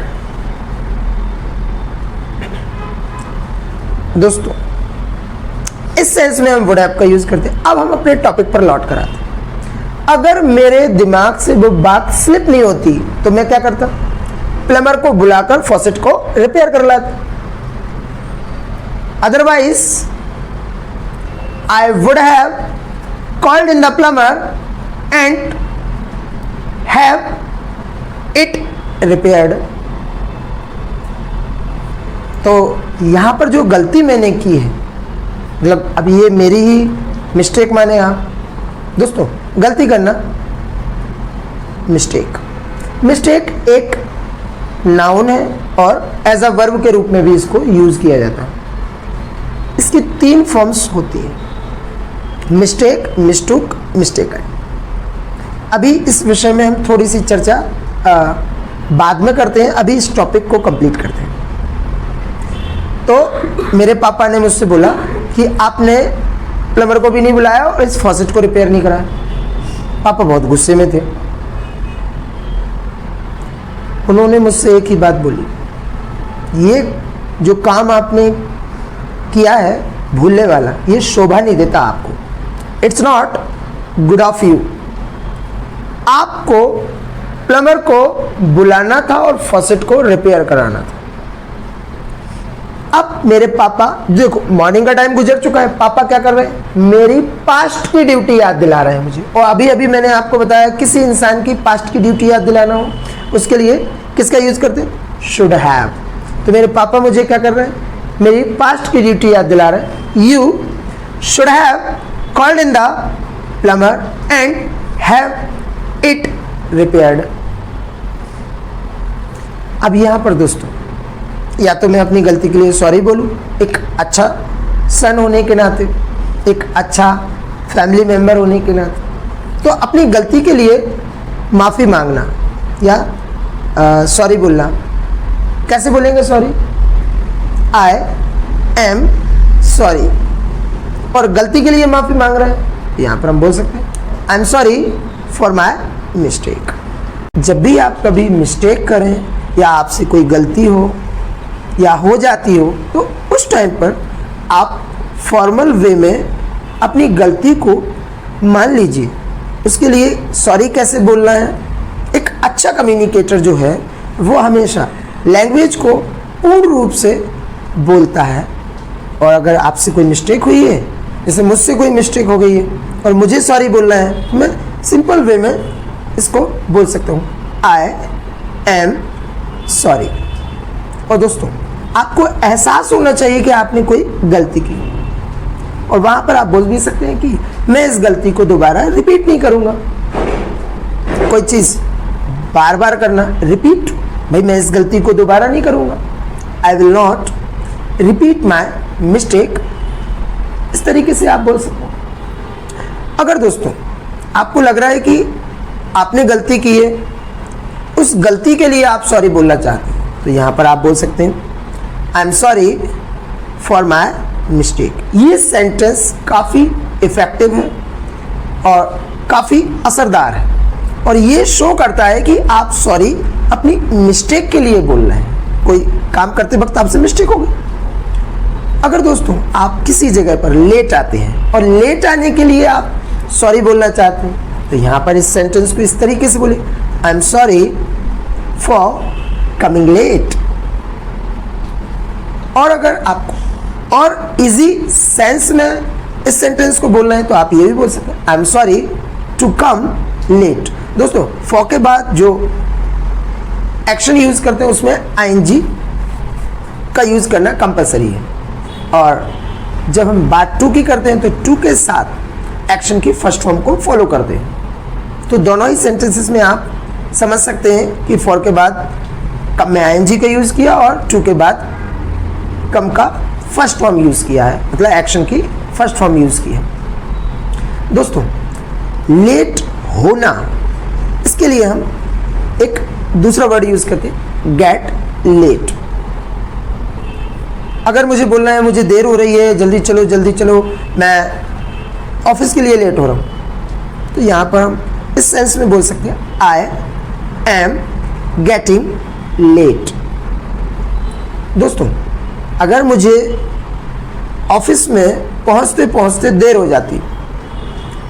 Speaker 1: दोस्तों इस सेंस में हम वुड हैव का यूज करते हैं। अब हम अपने टॉपिक पर लौट कर आते हैं। अगर मेरे दिमाग से वो बात स्लिप नहीं होती तो मैं क्या करता? प्लम्बर को बुलाकर फॉसेट को रिपेयर कर लाता। Otherwise I would have called in the plumber and have it repaired. तो यहां पर जो गलती मैंने की है, मतलब अब ये मेरी ही मिस्टेक माने आप। दोस्तों गलती करना, मिस्टेक, मिस्टेक एक नाउन है और एज अ वर्ब के रूप में भी इसको यूज किया जाता है। इसकी 3 फॉर्म्स होती है, मिस्टेक, मिस्टूक, मिस्टेकन। अभी इस विषय में हम थोड़ी सी चर्चा बाद में करते हैं, अभी इस टॉपिक को कंप्लीट करते हैं। तो मेरे पापा ने मुझसे बोला कि आपने प्लम्बर को भी नहीं बुलाया और इस फॉसेट को रिपेयर नहीं कराया। पापा बहुत गुस्से में थे। उन्होंने मुझसे एक ही बात बोली, ये जो काम आपने किया है भूलने वाला, ये शोभा नहीं देता आपको। It's not good of you. आपको प्लम्बर को बुलाना था और फॉसेट को रिपेयर कराना था। अब मेरे पापा, देखो मॉर्निंग का टाइम गुजर चुका है, पापा क्या कर रहे हैं, मेरी पास्ट की ड्यूटी याद दिला रहे हैं मुझे। और अभी अभी मैंने आपको बताया किसी इंसान की पास्ट की ड्यूटी याद दिलाना हो उसके लिए किसका यूज करते हैं, शुड हैव। तो मेरे पापा मुझे क्या कर रहे हैं, मेरी पास्ट की ड्यूटी याद दिला रहे हैं। You should have called in the plumber and have it repaired. अब यहां पर दोस्तों, या तो मैं अपनी गलती के लिए सॉरी बोलूं, एक अच्छा सन होने के नाते, एक अच्छा फैमिली मेंबर होने के नाते, तो अपनी गलती के लिए माफ़ी मांगना या सॉरी बोलना। कैसे बोलेंगे सॉरी, आई एम सॉरी। और गलती के लिए माफ़ी मांग रहे हैं, यहाँ पर हम बोल सकते हैं I am sorry for my mistake. जब भी आप कभी मिस्टेक करें या आपसे कोई गलती हो या हो जाती हो, तो उस टाइम पर आप फॉर्मल वे में अपनी गलती को मान लीजिए। उसके लिए सॉरी कैसे बोलना है, एक अच्छा कम्युनिकेटर जो है वो हमेशा लैंग्वेज को पूर्ण रूप से बोलता है। और अगर आपसे कोई मिस्टेक हुई है, जैसे मुझसे कोई मिस्टेक हो गई है और मुझे सॉरी बोलना है, तो मैं सिंपल वे में इसको बोल सकता हूँ, आई एम सॉरी। और दोस्तों, आपको एहसास होना चाहिए कि आपने कोई गलती की, और वहाँ पर आप बोल भी सकते हैं कि मैं इस गलती को दोबारा रिपीट नहीं करूँगा। कोई चीज़ बार बार करना, रिपीट, भाई मैं इस गलती को दोबारा नहीं करूँगा, आई will not repeat my mistake. इस तरीके से आप बोल सकते हैं। अगर दोस्तों आपको लग रहा है कि आपने गलती की है, उस गलती के लिए आप सॉरी बोलना चाहते हैं, तो यहाँ पर आप बोल सकते हैं I am sorry for my mistake. ये सेंटेंस काफ़ी इफ़ेक्टिव है और काफ़ी असरदार है, और ये शो करता है कि आप सॉरी अपनी मिस्टेक के लिए बोल रहे हैं। कोई काम करते वक्त आपसे मिस्टेक हो गई। अगर दोस्तों आप किसी जगह पर लेट आते हैं और लेट आने के लिए आप सॉरी बोलना चाहते हैं, तो यहाँ पर इस सेंटेंस को इस तरीके से बोले, I am sorry for coming late. और अगर आपको और इजी सेंस में इस सेंटेंस को बोलना है, तो आप ये भी बोल सकते हैं, I am sorry to come late. दोस्तों, फॉर के बाद जो एक्शन यूज करते हैं उसमें आईएनजी का यूज करना कंपलसरी है, और जब हम बात टू की करते हैं तो टू के साथ एक्शन की फर्स्ट फॉर्म को फॉलो करते हैं। तो दोनों ही सेंटेंसेस में आप समझ सकते हैं कि फॉर के बाद कम में आईएनजी का यूज किया और टू के बाद कम का फर्स्ट फॉर्म यूज किया है, मतलब एक्शन की फर्स्ट फॉर्म यूज की है। दोस्तों, लेट होना, इसके लिए हम एक दूसरा वर्ड यूज करते हैं, गेट लेट। अगर मुझे बोलना है मुझे देर हो रही है, जल्दी चलो, मैं ऑफिस के लिए लेट हो रहा हूँ, तो यहाँ पर हम इस सेंस में बोल सकते हैं, आई एम गेटिंग लेट। दोस्तों, अगर मुझे ऑफिस में पहुँचते पहुँचते देर हो जाती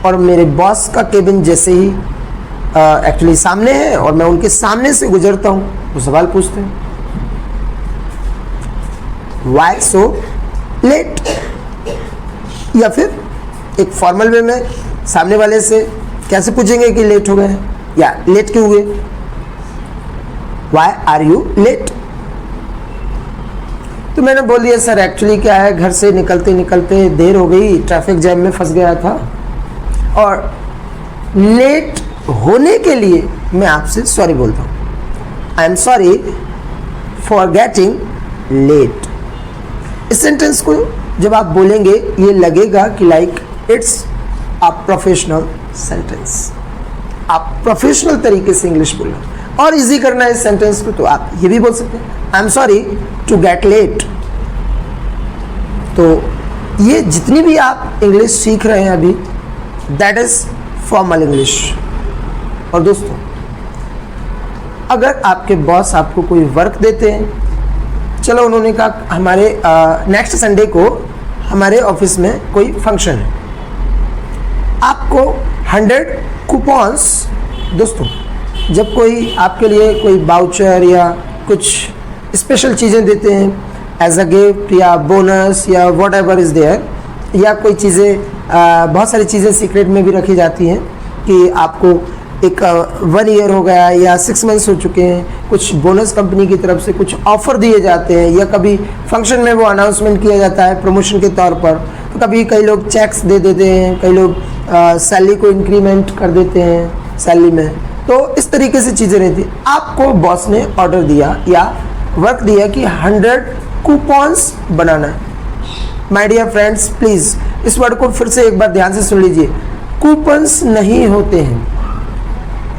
Speaker 1: और मेरे बॉस का केबिन जैसे ही एक्चुअली सामने है और मैं उनके सामने से गुजरता हूँ, तो सवाल पूछते हैं, वाई सो लेट। या फिर एक फॉर्मल वे में सामने वाले से कैसे पूछेंगे कि लेट हो गए हैं या लेट क्यों हुए, वाई आर यू लेट। तो मैंने बोल दिया, सर एक्चुअली क्या है, घर से निकलते निकलते देर हो गई, ट्रैफिक जैम में फंस गया था, और लेट होने के लिए मैं आपसे सॉरी बोलता हूँ, I am sorry for getting late. इस सेंटेंस को जब आप बोलेंगे, ये लगेगा कि like it's a professional sentence, आप प्रोफेशनल तरीके से इंग्लिश बोल रहे हैं। और इजी करना है इस सेंटेंस को, तो आप ये भी बोल सकते हैं, I am sorry to get late. तो ये जितनी भी आप इंग्लिश सीख रहे हैं अभी, दैट इज फॉर्मल इंग्लिश। और दोस्तों, अगर आपके बॉस आपको कोई वर्क देते हैं, चलो उन्होंने कहा हमारे नेक्स्ट संडे को हमारे ऑफिस में कोई फंक्शन है, आपको 100 कूपन्स, दोस्तों जब कोई आपके लिए कोई वाउचर या कुछ स्पेशल चीज़ें देते हैं एज अ गिफ्ट या बोनस या वॉट एवर इज़ देयर, या कोई चीज़ें बहुत सारी चीज़ें सीक्रेट में भी रखी जाती हैं कि आपको एक 1 ईयर हो गया या 6 मंथ्स हो चुके हैं, कुछ बोनस कंपनी की तरफ से कुछ ऑफ़र दिए जाते हैं, या कभी फंक्शन में वो अनाउंसमेंट किया जाता है प्रमोशन के तौर पर। तो कभी कई लोग चेक्स दे देते हैं, कई लोग सैलरी को इंक्रीमेंट कर देते हैं सैलरी में। तो इस तरीके से चीज़ें रहती हैं। आपको बॉस ने ऑर्डर दिया या वर्क दिया कि 100 कूपन्स बनाना है। माय डियर फ्रेंड्स, प्लीज़ इस वर्ड को फिर से एक बार ध्यान से सुन लीजिए। कूपन्स नहीं होते हैं।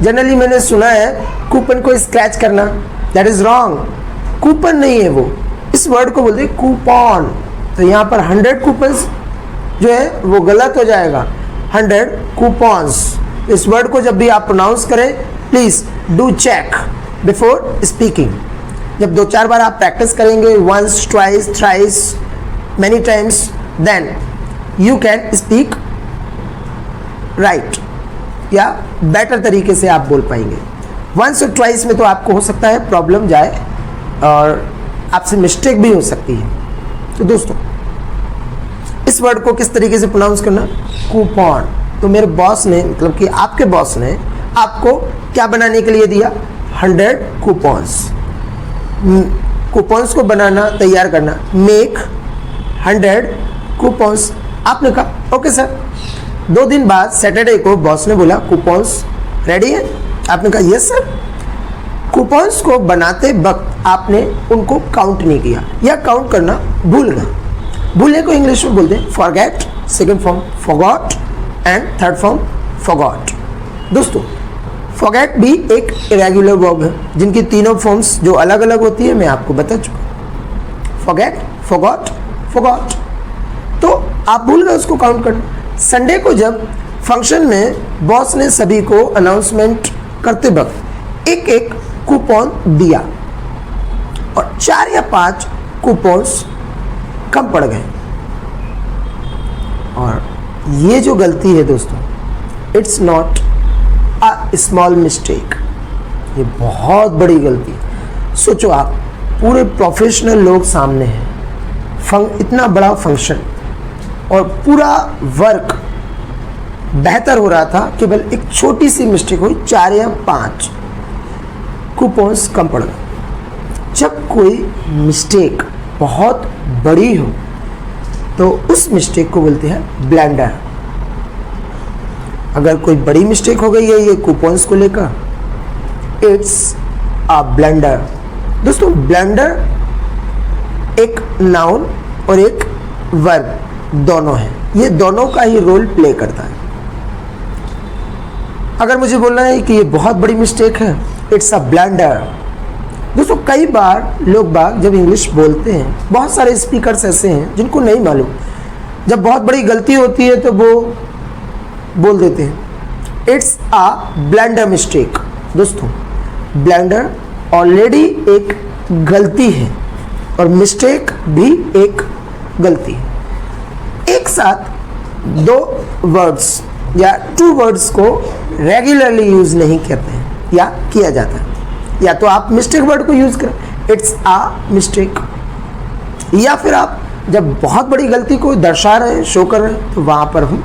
Speaker 1: जनरली मैंने सुना है कूपन को स्क्रैच करना, दैट इज रॉन्ग। कूपन नहीं है वो, इस वर्ड को बोलते हैं कूपन। तो यहाँ पर 100 कूपन्स जो है वो गलत हो जाएगा, 100 कूपन्स। इस वर्ड को जब भी आप प्रोनाउंस करें, please do check before speaking. जब 2-4 बार आप प्रैक्टिस करेंगे, once, twice, thrice, many times, then you can speak right, या बेटर तरीके से आप बोल पाएंगे। वंस और ट्वाइस में तो आपको हो सकता है प्रॉब्लम जाए और आपसे मिस्टेक भी हो सकती है। तो दोस्तों इस वर्ड को किस तरीके से प्रोनाउंस करना, कूपन। तो मेरे बॉस ने, मतलब कि आपके बॉस ने आपको क्या बनाने के लिए दिया, 100 कूपन्स। कूपन्स को बनाना, तैयार करना, मेक 100 कूपन्स। आपने कहा ओके सर। 2 दिन बाद सैटरडे को बॉस ने बोला कूपन्स रेडी है? आपने कहा यस सर। कूपन्स को बनाते वक्त आपने उनको काउंट नहीं किया या काउंट करना भूल गए। भूलने को इंग्लिश में बोलते हैं forget, second form forgot and third form forgot. दोस्तों फॉरगेट भी एक इरेगुलर वर्ब है जिनकी तीनों फॉर्म्स जो अलग अलग होती है मैं आपको बता चुका। Forget, forgot, forgot. तो आप भूल गए उसको काउंट करना। संडे को जब फंक्शन में बॉस ने सभी को अनाउंसमेंट करते वक्त एक एक कूपन दिया और 4 या 5 कूपन्स कम पड़ गए। और ये जो गलती है दोस्तों, it's not a small mistake, ये बहुत बड़ी गलती है। सोचो आप, पूरे प्रोफेशनल लोग सामने हैं, इतना बड़ा फंक्शन और पूरा वर्क बेहतर हो रहा था, केवल एक छोटी सी मिस्टेक हुई, 4 या 5 कूपन्स कम पड़ गए। जब कोई मिस्टेक बहुत बड़ी हो तो उस मिस्टेक को बोलते हैं ब्लंडर। अगर कोई बड़ी मिस्टेक हो गई है ये कूपन्स को लेकर, इट्स अ ब्लंडर। दोस्तों ब्लंडर एक नाउन और एक वर्ब दोनों है, ये दोनों का ही रोल प्ले करता है। अगर मुझे बोलना है कि ये बहुत बड़ी मिस्टेक है, इट्स अ ब्लंडर। दोस्तों कई बार लोग बाग जब इंग्लिश बोलते हैं, बहुत सारे स्पीकर्स ऐसे हैं जिनको नहीं मालूम, जब बहुत बड़ी गलती होती है तो वो बोल देते हैं इट्स आ ब्लंडर मिस्टेक। दोस्तों ब्लंडर ऑलरेडी एक गलती है और मिस्टेक भी एक गलती है। एक साथ 2 वर्ड्स या 2 वर्ड्स को रेगुलरली यूज नहीं करते हैं या किया जाता है। या तो आप मिस्टेक वर्ड को यूज करें, इट्स आ मिस्टेक, या फिर आप जब बहुत बड़ी गलती को दर्शा रहे हैं, शो कर रहे हैं, तो वहां पर हम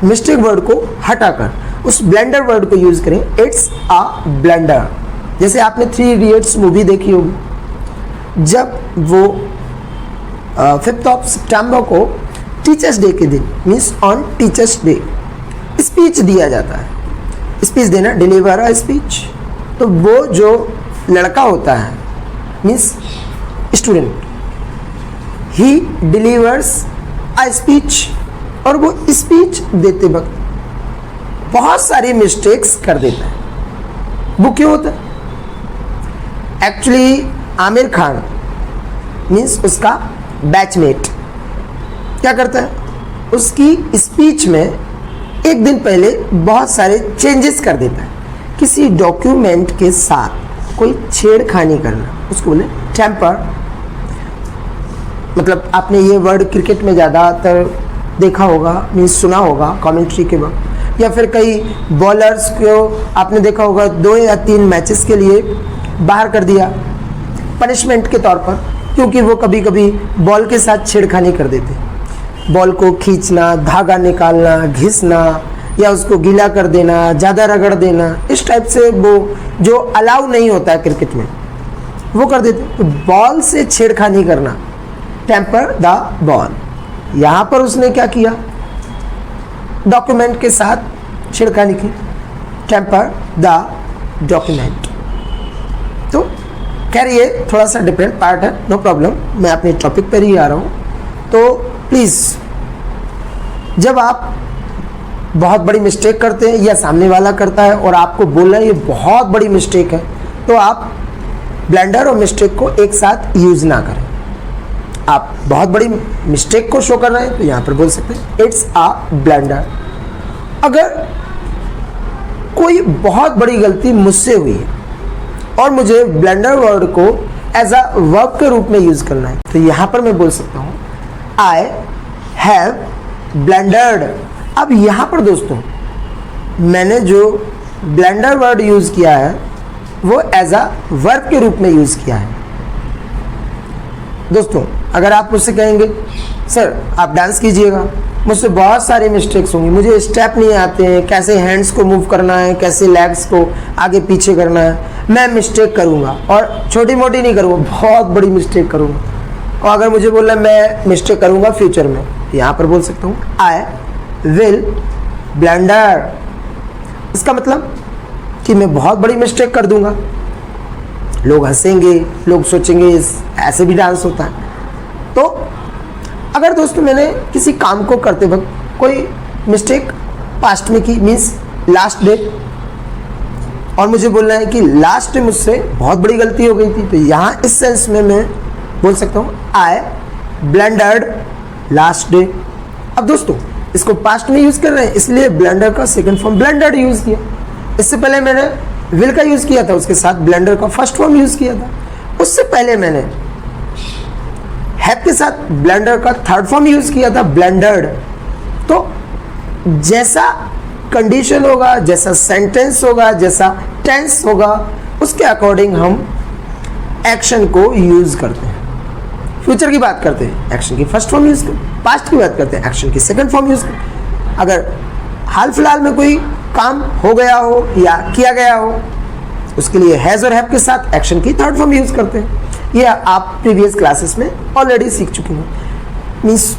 Speaker 1: मिस्टेक वर्ड को हटाकर उस ब्लेंडर वर्ड को यूज करें, इट्स आ ब्लेंडर। जैसे आपने 3 इडियट्स मूवी देखी होगी, जब वो 5 सितंबर को टीचर्स डे के दिन, means on teachers day, speech दिया जाता है। स्पीच देना, डिलीवर अ स्पीच। तो वो जो लड़का होता है, means student, he delivers a speech, और वो स्पीच देते वक्त बहुत सारी मिस्टेक्स कर देता है। वो क्यों होता है? एक्चुअली आमिर खान मीन्स उसका बैचमेट क्या करता है, उसकी स्पीच में एक दिन पहले बहुत सारे चेंजेस कर देता है किसी डॉक्यूमेंट के साथ। कोई छेड़खानी करना, उसको बोले टेम्पर। मतलब आपने ये वर्ड क्रिकेट में ज़्यादातर देखा होगा, मीन्स सुना होगा कमेंट्री के वक्त, या फिर कई बॉलर्स को आपने देखा होगा 2 या 3 मैचेस के लिए बाहर कर दिया पनिशमेंट के तौर पर, क्योंकि वो कभी कभी बॉल के साथ छेड़खानी कर देते। बॉल को खींचना, धागा निकालना, घिसना या उसको गीला कर देना, ज़्यादा रगड़ देना, इस टाइप से वो जो अलाउ नहीं होता है क्रिकेट में वो कर देते। तो बॉल से छेड़खानी करना, टेम्पर द बॉल। यहाँ पर उसने क्या किया, डॉक्यूमेंट के साथ छेड़खानी की, टेम्पर द डॉक्यूमेंट। तो खैर ये थोड़ा सा डिफरेंट पार्ट है, नो प्रॉब्लम, मैं अपने टॉपिक पर ही आ रहा हूँ। तो प्लीज़ जब आप बहुत बड़ी मिस्टेक करते हैं या सामने वाला करता है और आपको बोलना है ये बहुत बड़ी मिस्टेक है, तो आप ब्लेंडर और मिस्टेक को एक साथ यूज़ ना करें। आप बहुत बड़ी मिस्टेक को शो कर रहे हैं तो यहाँ पर बोल सकते हैं इट्स आ ब्लेंडर। अगर कोई बहुत बड़ी गलती मुझसे हुई है और मुझे ब्लेंडर वर्ड को एज अ वर्ब के रूप में यूज़ करना है, तो यहाँ पर मैं बोल सकता हूँ आई हैव ब्लेंडर्ड। अब यहाँ पर दोस्तों मैंने जो ब्लेंडर वर्ड यूज़ किया है वो एज अ वर्ब के रूप में यूज़ किया है। दोस्तों अगर आप मुझसे कहेंगे सर आप डांस कीजिएगा, मुझसे बहुत सारी मिस्टेक्स होंगी, मुझे स्टेप नहीं आते हैं, कैसे हैंड्स को मूव करना है, कैसे लेग्स को आगे पीछे करना है, मैं मिस्टेक करूँगा और छोटी मोटी नहीं करूँगा, बहुत बड़ी मिस्टेक करूँगा। और अगर मुझे बोलना मैं मिस्टेक करूँगा फ्यूचर में, यहाँ पर बोल सकता हूँ आई विल ब्लेंडर। इसका मतलब कि मैं बहुत बड़ी मिस्टेक कर दूँगा, लोग हंसेंगे, लोग सोचेंगे ऐसे भी डांस होता है। तो अगर दोस्तों मैंने किसी काम को करते वक्त कोई मिस्टेक पास्ट में की, मीन्स लास्ट डे, और मुझे बोलना है कि लास्ट डे मुझसे बहुत बड़ी गलती हो गई थी, तो यहाँ इस सेंस में मैं बोल सकता हूँ आई ब्लेंडर्ड लास्ट डे। अब दोस्तों इसको पास्ट में यूज़ कर रहे हैं, इसलिए ब्लेंडर का सेकंड फॉर्म ब्लेंडर्ड यूज़ किया। इससे पहले मैंने विल का यूज़ किया था, उसके साथ ब्लेंडर का फर्स्ट फॉर्म यूज़ किया था। उससे पहले मैंने हैव के साथ ब्लेंडर का थर्ड फॉर्म यूज़ किया था, ब्लेंडर्ड। तो जैसा कंडीशन होगा, जैसा सेंटेंस होगा, जैसा टेंस होगा, उसके अकॉर्डिंग हम एक्शन को यूज़ करते हैं। फ्यूचर की बात करते हैं, एक्शन की फर्स्ट फॉर्म यूज़ करते हैं। पास्ट की बात करते हैं, एक्शन की सेकंड फॉर्म यूज़ करते हैं। अगर हाल फिलहाल में कोई काम हो गया हो या किया गया हो, उसके लिए हैज़ और हैव के साथ एक्शन की थर्ड फॉर्म यूज़ करते हैं। ये आप प्रीवियस क्लासेस में ऑलरेडी सीख चुके हैं, मीन्स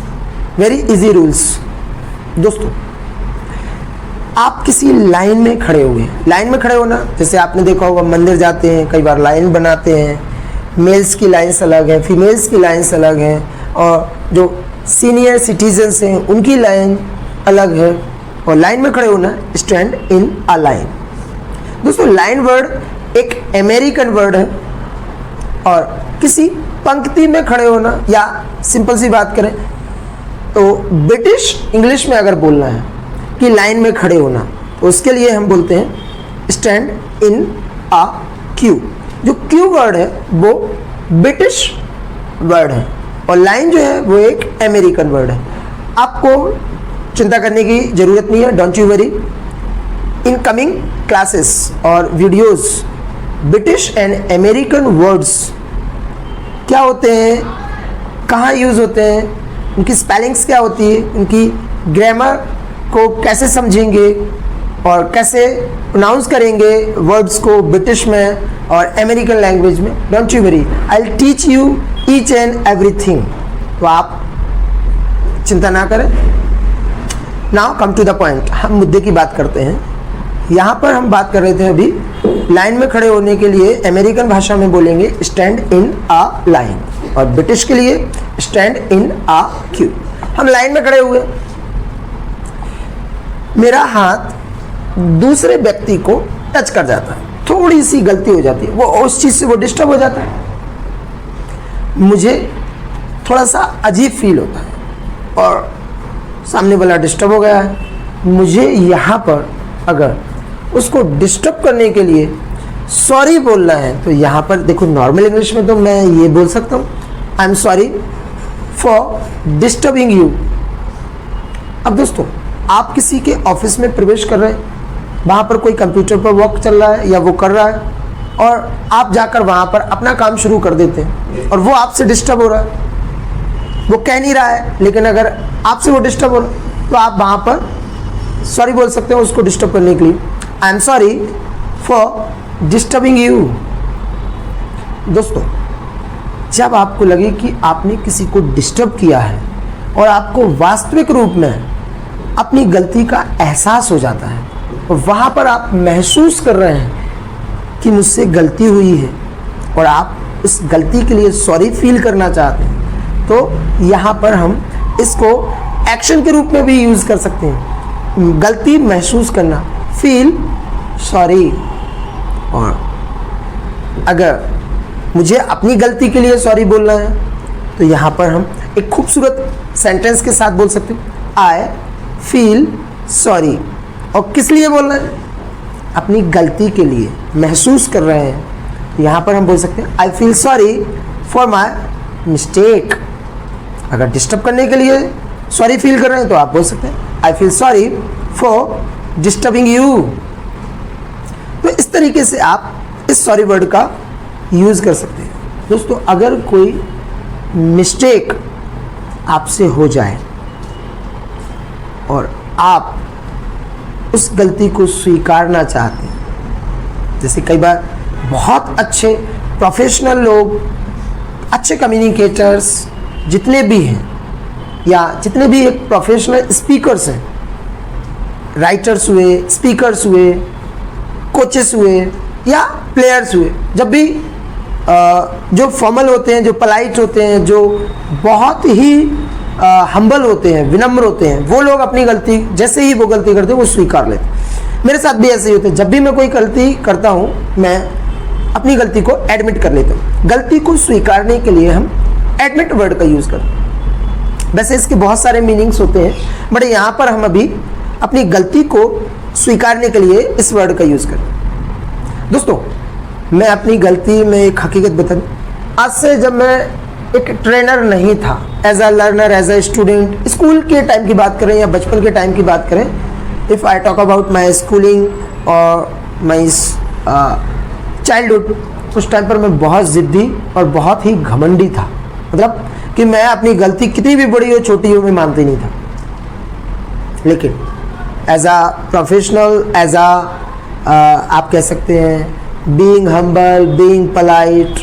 Speaker 1: वेरी इजी रूल्स। दोस्तों आप किसी लाइन में खड़े हुए हैं, लाइन में खड़े होना जैसे आपने देखा होगा मंदिर जाते हैं, कई बार लाइन बनाते हैं, मेल्स की लाइन्स अलग हैं, फीमेल्स की लाइन्स अलग हैं, और जो सीनियर सिटीजन्स हैं उनकी लाइन अलग है, और लाइन में खड़े होना स्टैंड इन अ लाइन। दोस्तों लाइन वर्ड एक अमेरिकन वर्ड है, और किसी पंक्ति में खड़े होना, या सिंपल सी बात करें तो ब्रिटिश इंग्लिश में अगर बोलना है कि लाइन में खड़े होना, तो उसके लिए हम बोलते हैं स्टैंड इन अ क्यू। जो क्यू वर्ड है वो ब्रिटिश वर्ड है, और लाइन जो है वो एक अमेरिकन वर्ड है। आपको चिंता करने की ज़रूरत नहीं है, डोंट यू वरी। इन कमिंग क्लासेस और videos British and American words क्या होते हैं, कहाँ यूज़ होते हैं, उनकी स्पेलिंग्स क्या होती है, उनकी ग्रामर को कैसे समझेंगे और कैसे प्रोनाउंस करेंगे वर्ड्स को ब्रिटिश में और अमेरिकन लैंग्वेज में, don't you worry, I will teach you each and everything. तो आप चिंता ना करें। Now come to the point, हम मुद्दे की बात करते हैं। यहाँ पर हम बात कर रहे थे अभी लाइन में खड़े होने के लिए अमेरिकन भाषा में बोलेंगे स्टैंड इन अ लाइन, और ब्रिटिश के लिए स्टैंड इन अ क्यू। हम लाइन में खड़े हुए, मेरा हाथ दूसरे व्यक्ति को टच कर जाता है, थोड़ी सी गलती हो जाती है, वो उस चीज़ से वो डिस्टर्ब हो जाता है, मुझे थोड़ा सा अजीब फील होता है, और सामने वाला डिस्टर्ब हो गया है। मुझे यहाँ पर अगर उसको डिस्टर्ब करने के लिए सॉरी बोलना है तो यहाँ पर देखो नॉर्मल इंग्लिश में तो मैं ये बोल सकता हूँ, I am sorry for disturbing you. अब दोस्तों, आप किसी के ऑफिस में प्रवेश कर रहे हैं, वहाँ पर कोई कंप्यूटर पर वर्क चल रहा है या वो कर रहा है, और आप जाकर वहाँ पर अपना काम शुरू कर देते हैं और वो आपसे डिस्टर्ब हो रहा है, वो कह नहीं रहा है, लेकिन अगर आपसे वो डिस्टर्ब हो रहा है तो आप वहाँ पर सॉरी बोल सकते हो उसको डिस्टर्ब करने के लिए, आई am sorry for disturbing you. दोस्तों, जब आपको लगे कि आपने किसी को डिस्टर्ब किया है और आपको वास्तविक रूप में अपनी गलती का एहसास हो जाता है और वहाँ पर आप महसूस कर रहे हैं कि मुझसे गलती हुई है और आप उस गलती के लिए सॉरी फील करना चाहते हैं, तो यहाँ पर हम इसको एक्शन के रूप में भी यूज़ कर सकते हैं। गलती महसूस करना, फील सॉरी। और अगर मुझे अपनी गलती के लिए सॉरी बोलना है तो यहाँ पर हम एक खूबसूरत सेंटेंस के साथ बोल सकते हैं, आई फील सॉरी। और किस लिए बोलना है? अपनी गलती के लिए महसूस कर रहे हैं, यहाँ पर हम बोल सकते हैं I feel sorry for my mistake. अगर डिस्टर्ब करने के लिए सॉरी फील कर रहे हैं तो आप बोल सकते हैं I feel sorry for disturbing you. तो इस तरीके से आप इस सॉरी वर्ड का यूज़ कर सकते हैं। दोस्तों, अगर कोई मिस्टेक आपसे हो जाए और आप उस गलती को स्वीकारना चाहते हैं, जैसे कई बार बहुत अच्छे प्रोफेशनल लोग, अच्छे कम्युनिकेटर्स जितने भी हैं या जितने भी एक प्रोफेशनल स्पीकर्स हैं, राइटर्स हुए, स्पीकर्स हुए, कोचेस हुए या प्लेयर्स हुए, जब भी जो फॉर्मल होते हैं, जो पोलाइट होते हैं, जो बहुत ही हम्बल होते हैं, विनम्र होते हैं, वो लोग अपनी गलती जैसे ही वो गलती करते हैं वो स्वीकार लेते हैं। मेरे साथ भी ऐसे ही होते हैं, जब भी मैं कोई गलती करता हूँ मैं अपनी गलती को एडमिट कर लेता हूँ। गलती को स्वीकारने के लिए हम एडमिट वर्ड का यूज़ करते हैं। वैसे इसके बहुत सारे मीनिंग्स होते हैं, बट यहाँ पर हम अभी अपनी गलती को स्वीकारने के लिए इस वर्ड का यूज़ करते हैं। दोस्तों, मैं अपनी गलती में एक हकीकत बता दूं, आज से जब मैं एक ट्रेनर नहीं था, as a learner, as a student, school के टाइम की बात करें या बचपन के टाइम की बात करें, if I talk about my schooling और माई चाइल्डहुड, उस टाइम पर मैं बहुत ज़िद्दी और बहुत ही घमंडी था। मतलब कि मैं अपनी गलती कितनी भी बड़ी हो छोटी हो मैं मानती नहीं था, लेकिन एज आ प्रोफेशनल, एज आ आप कह सकते हैं being humble, being polite,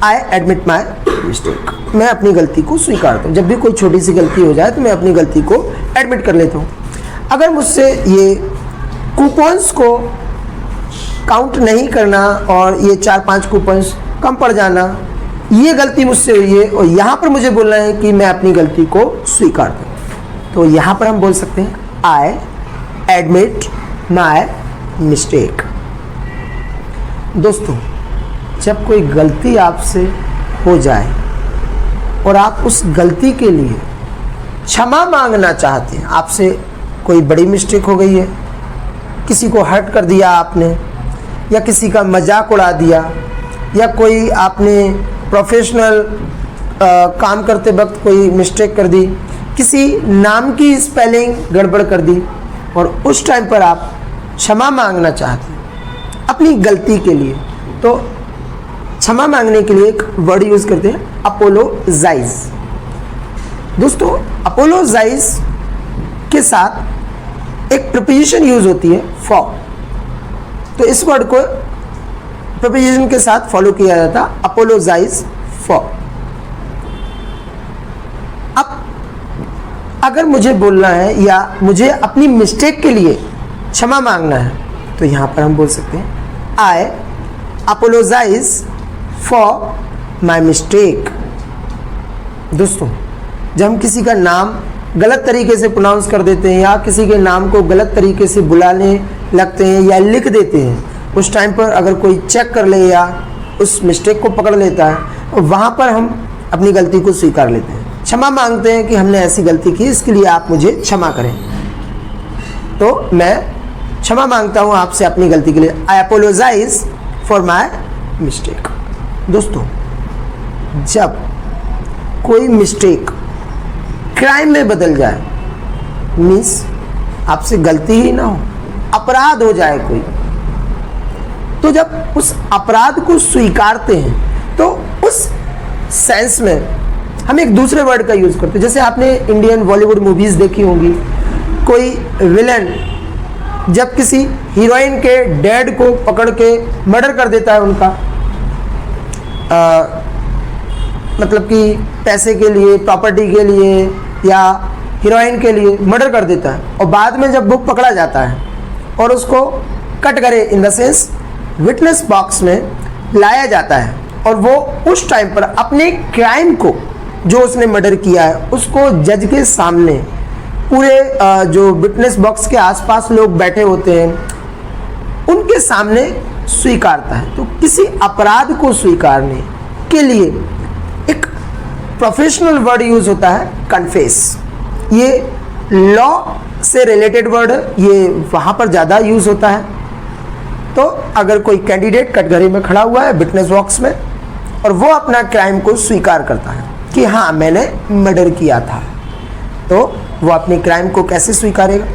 Speaker 1: I admit my mistake. मैं अपनी गलती को स्वीकारता हूँ। जब भी कोई छोटी सी गलती हो जाए तो मैं अपनी गलती को एडमिट कर लेता हूँ। अगर मुझसे ये कूपन्स को काउंट नहीं करना और ये 4-5 कूपन्स कम पड़ जाना, ये गलती मुझसे हुई है और यहाँ पर मुझे बोलना है कि मैं अपनी गलती को स्वीकारता हूँ, तो यहाँ पर हम बोल सकते हैं आई एडमिट माई मिस्टेक। दोस्तों, जब कोई गलती आपसे हो जाए और आप उस गलती के लिए क्षमा मांगना चाहते हैं, आपसे कोई बड़ी मिस्टेक हो गई है, किसी को हर्ट कर दिया आपने, या किसी का मजाक उड़ा दिया, या कोई आपने प्रोफेशनल काम करते वक्त कोई मिस्टेक कर दी, किसी नाम की स्पेलिंग गड़बड़ कर दी और उस टाइम पर आप क्षमा मांगना चाहते हैं अपनी गलती के लिए, तो क्षमा मांगने के लिए एक वर्ड यूज़ करते हैं अपोलोजाइज। दोस्तों, अपोलोजाइज के साथ एक प्रीपोजिशन यूज़ होती है फॉर, तो इस वर्ड को प्रीपोजिशन के साथ फॉलो किया जाता है अपोलोजाइज फॉर। अब अगर मुझे बोलना है या मुझे अपनी मिस्टेक के लिए क्षमा मांगना है तो यहाँ पर हम बोल सकते हैं आई अपोलोजाइज फॉर माई मिस्टेक। दोस्तों, जब हम किसी का नाम गलत तरीके से प्रोनाउंस कर देते हैं या किसी के नाम को गलत तरीके से बुलाने लगते हैं या लिख देते हैं, उस टाइम पर अगर कोई चेक कर ले या उस मिस्टेक को पकड़ लेता है, तो वहाँ पर हम अपनी गलती को स्वीकार लेते हैं, क्षमा मांगते हैं कि हमने ऐसी गलती की, इसके लिए आप मुझे क्षमा करें। तो मैं क्षमा मांगता हूँ आपसे अपनी गलती के लिए, आई अपोलोजाइज फॉर माई मिस्टेक। दोस्तों, जब कोई मिस्टेक क्राइम में बदल जाए, मीन्स आपसे गलती ही ना हो, अपराध हो जाए कोई, तो जब उस अपराध को स्वीकारते हैं तो उस सेंस में हम एक दूसरे वर्ड का यूज करते हैं। जैसे आपने इंडियन बॉलीवुड मूवीज देखी होंगी, कोई विलन जब किसी हीरोइन के डैड को पकड़ के मर्डर कर देता है उनका, मतलब कि पैसे के लिए, प्रॉपर्टी के लिए या हीरोइन के लिए मर्डर कर देता है, और बाद में जब वो पकड़ा जाता है और उसको कट करे in the sense witness box में लाया जाता है, और वो उस टाइम पर अपने क्राइम को, जो उसने मर्डर किया है, उसको जज के सामने पूरे जो विटनेस बॉक्स के आसपास लोग बैठे होते हैं उनके सामने स्वीकारता है। तो किसी अपराध को स्वीकारने के लिए एक प्रोफेशनल वर्ड यूज होता है, कन्फेस। ये लॉ से रिलेटेड वर्ड है, ये वहाँ पर ज़्यादा यूज होता है। तो अगर कोई कैंडिडेट कटघरे में खड़ा हुआ है विटनेस बॉक्स में और वो अपना क्राइम को स्वीकार करता है कि हाँ मैंने मर्डर किया था, तो वो अपने क्राइम को कैसे स्वीकारेगा?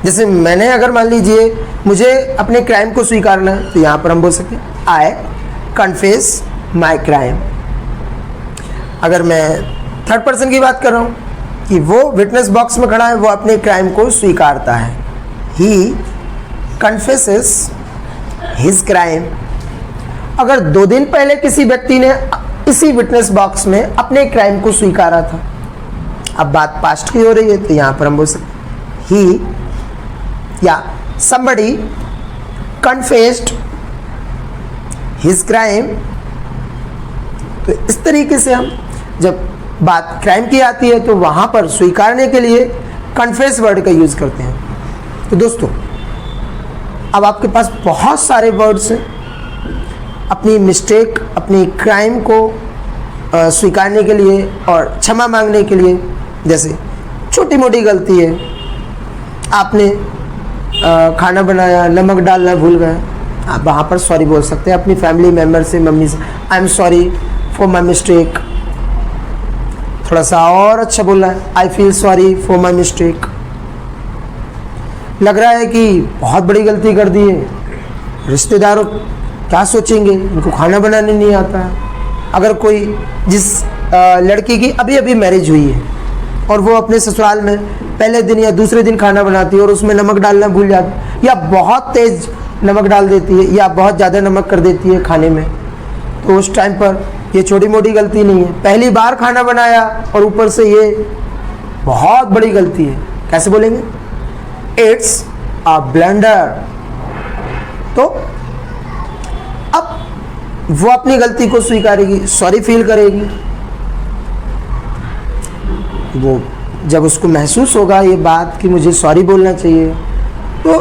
Speaker 1: जैसे मैंने, अगर मान लीजिए मुझे अपने क्राइम को स्वीकारना है, तो यहाँ पर हम बोल सकते हैं आई कन्फेस माई क्राइम। अगर मैं थर्ड पर्सन की बात कर रहा हूँ कि वो विटनेस बॉक्स में खड़ा है, वो अपने क्राइम को स्वीकारता है, ही कन्फेसेस हिज क्राइम। अगर 2 दिन पहले किसी व्यक्ति ने इसी विटनेस बॉक्स में अपने क्राइम को स्वीकारा था, अब बात पास्ट की हो रही है, तो यहाँ पर हम बोल सकते ही या somebody confessed his crime। तो इस तरीके से हम जब बात क्राइम की आती है तो वहाँ पर स्वीकारने के लिए कन्फेस वर्ड का यूज़ करते हैं। तो दोस्तों, अब आपके पास बहुत सारे वर्ड्स हैं अपनी मिस्टेक, अपनी क्राइम को स्वीकारने के लिए और क्षमा मांगने के लिए। जैसे छोटी मोटी गलती है, आपने खाना बनाया, नमक डालना भूल गए, आप वहाँ पर सॉरी बोल सकते हैं अपनी फैमिली मेम्बर से, मम्मी से, आई am sorry for my mistake. थोड़ा सा और अच्छा बोलना है, I feel sorry for my mistake. लग रहा है कि बहुत बड़ी गलती कर दी है, रिश्तेदार क्या सोचेंगे, इनको खाना बनाने नहीं आता है। अगर कोई जिस लड़की की अभी अभी मैरिज हुई है और वो अपने ससुराल में पहले दिन या दूसरे दिन खाना बनाती है और उसमें नमक डालना भूल जाती, या बहुत तेज़ नमक डाल देती है, या बहुत ज़्यादा नमक कर देती है खाने में, तो उस टाइम पर ये छोटी मोटी गलती नहीं है, पहली बार खाना बनाया और ऊपर से ये बहुत बड़ी गलती है। कैसे बोलेंगे? It's a blunder. तो अब वो अपनी गलती को स्वीकारेगी, सॉरी फील करेगी। वो जब उसको महसूस होगा ये बात कि मुझे सॉरी बोलना चाहिए, तो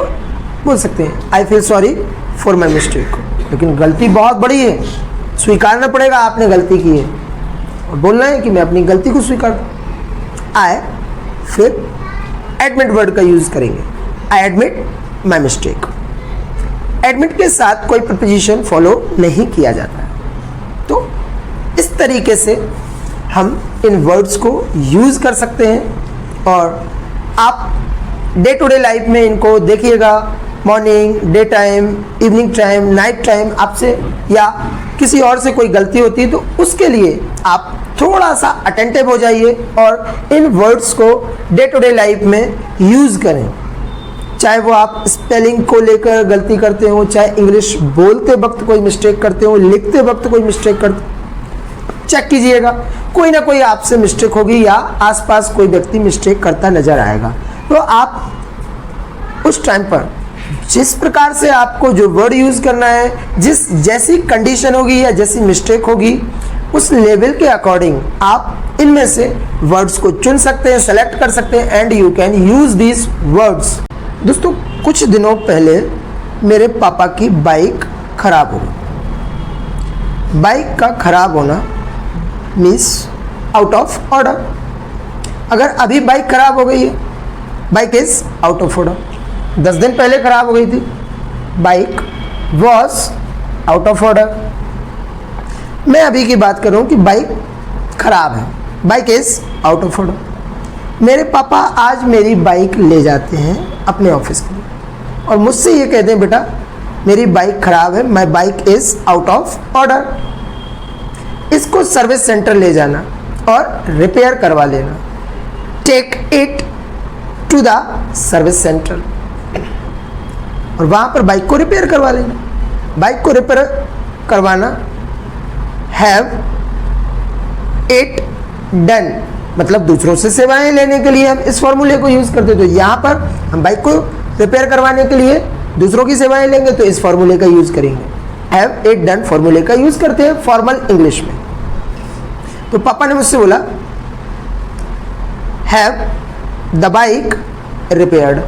Speaker 1: बोल सकते हैं I feel sorry for my mistake. लेकिन गलती बहुत बड़ी है, स्वीकारना पड़ेगा आपने गलती की है, और बोलना है कि मैं अपनी गलती को स्वीकार। आई फिर एडमिट वर्ड का यूज करेंगे, I admit my mistake. Admit के साथ कोई प्रपोजिशन फॉलो नहीं किया जाता है। तो इस तरीके से हम इन वर्ड्स को यूज़ कर सकते हैं, और आप डे टू डे लाइफ में इनको देखिएगा। Morning, day time, evening time, night time आपसे या किसी और से कोई गलती होती है, तो उसके लिए आप थोड़ा सा अटेंटिव हो जाइए और इन वर्ड्स को डे टू डे लाइफ में यूज़ करें। चाहे वो आप स्पेलिंग को लेकर गलती करते हो, चाहे इंग्लिश बोलते वक्त कोई मिस्टेक करते हो, लिखते वक्त कोई मिस्टेक करते, चेक कीजिएगा, कोई ना कोई आपसे मिस्टेक होगी या आसपास कोई व्यक्ति मिस्टेक करता नजर आएगा। तो आप उस टाइम पर जिस प्रकार से आपको जो वर्ड यूज करना है, जिस जैसी कंडीशन होगी या जैसी मिस्टेक होगी, उस लेवल के अकॉर्डिंग आप इनमें से वर्ड्स को चुन सकते हैं, सेलेक्ट कर सकते हैं, and you can use these words. दोस्तों, कुछ दिनों पहले मेरे पापा की बाइक खराब हो गई। बाइक का खराब होना मीन्स आउट ऑफ ऑर्डर। अगर अभी बाइक खराब हो गई है, bike is out of order. 10 दिन पहले खराब हो गई थी, bike was out of order. मैं अभी की बात कर रहा हूँ कि बाइक खराब है, bike is out of order. मेरे पापा आज मेरी बाइक ले जाते हैं अपने ऑफिस के लिए और मुझसे ये कहते हैं बेटा मेरी बाइक खराब है, my bike is out of order. इसको सर्विस सेंटर ले जाना और रिपेयर करवा लेना। Take it to the service centre, और वहां पर बाइक को रिपेयर करवा लेना। बाइक को रिपेयर करवाना, हैव इट डन, मतलब दूसरों से सेवाएं लेने के लिए हम इस फॉर्मूले को यूज करते हैं। तो यहां पर हम बाइक को रिपेयर करवाने के लिए दूसरों की सेवाएं लेंगे तो इस फॉर्मूले का यूज करेंगे। हैव इट डन फॉर्मूले का यूज करते हैं फॉर्मल इंग्लिश में। तो पापा ने मुझसे बोला हैव द बाइक रिपेयर्ड।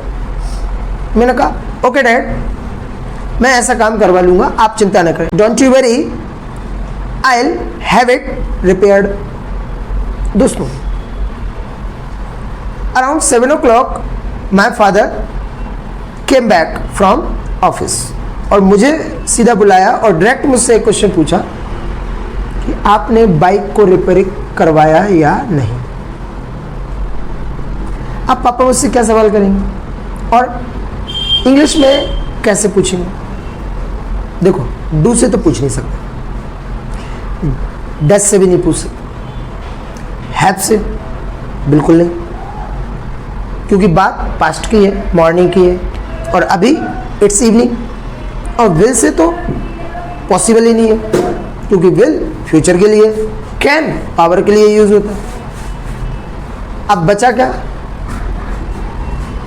Speaker 1: मैंने कहा ओके डैड, मैं ऐसा काम करवा लूंगा, आप चिंता न करें, don't you worry, I will have it repaired. दोस्तों, around 7 o'clock my father came back from office और मुझे सीधा बुलाया और डायरेक्ट मुझसे एक क्वेश्चन पूछा कि आपने बाइक को रिपेयर करवाया या नहीं। अब पापा मुझसे क्या सवाल करेंगे और इंग्लिश में कैसे पूछेंगे? देखो, डू से तो पूछ नहीं सकते, डज से भी नहीं पूछ सकते, हैव से बिल्कुल नहीं, क्योंकि बात पास्ट की है, मॉर्निंग की है, और अभी इट्स इवनिंग। और विल से तो पॉसिबल ही नहीं है, क्योंकि विल फ्यूचर के लिए, कैन पावर के लिए यूज होता है। अब बचा क्या?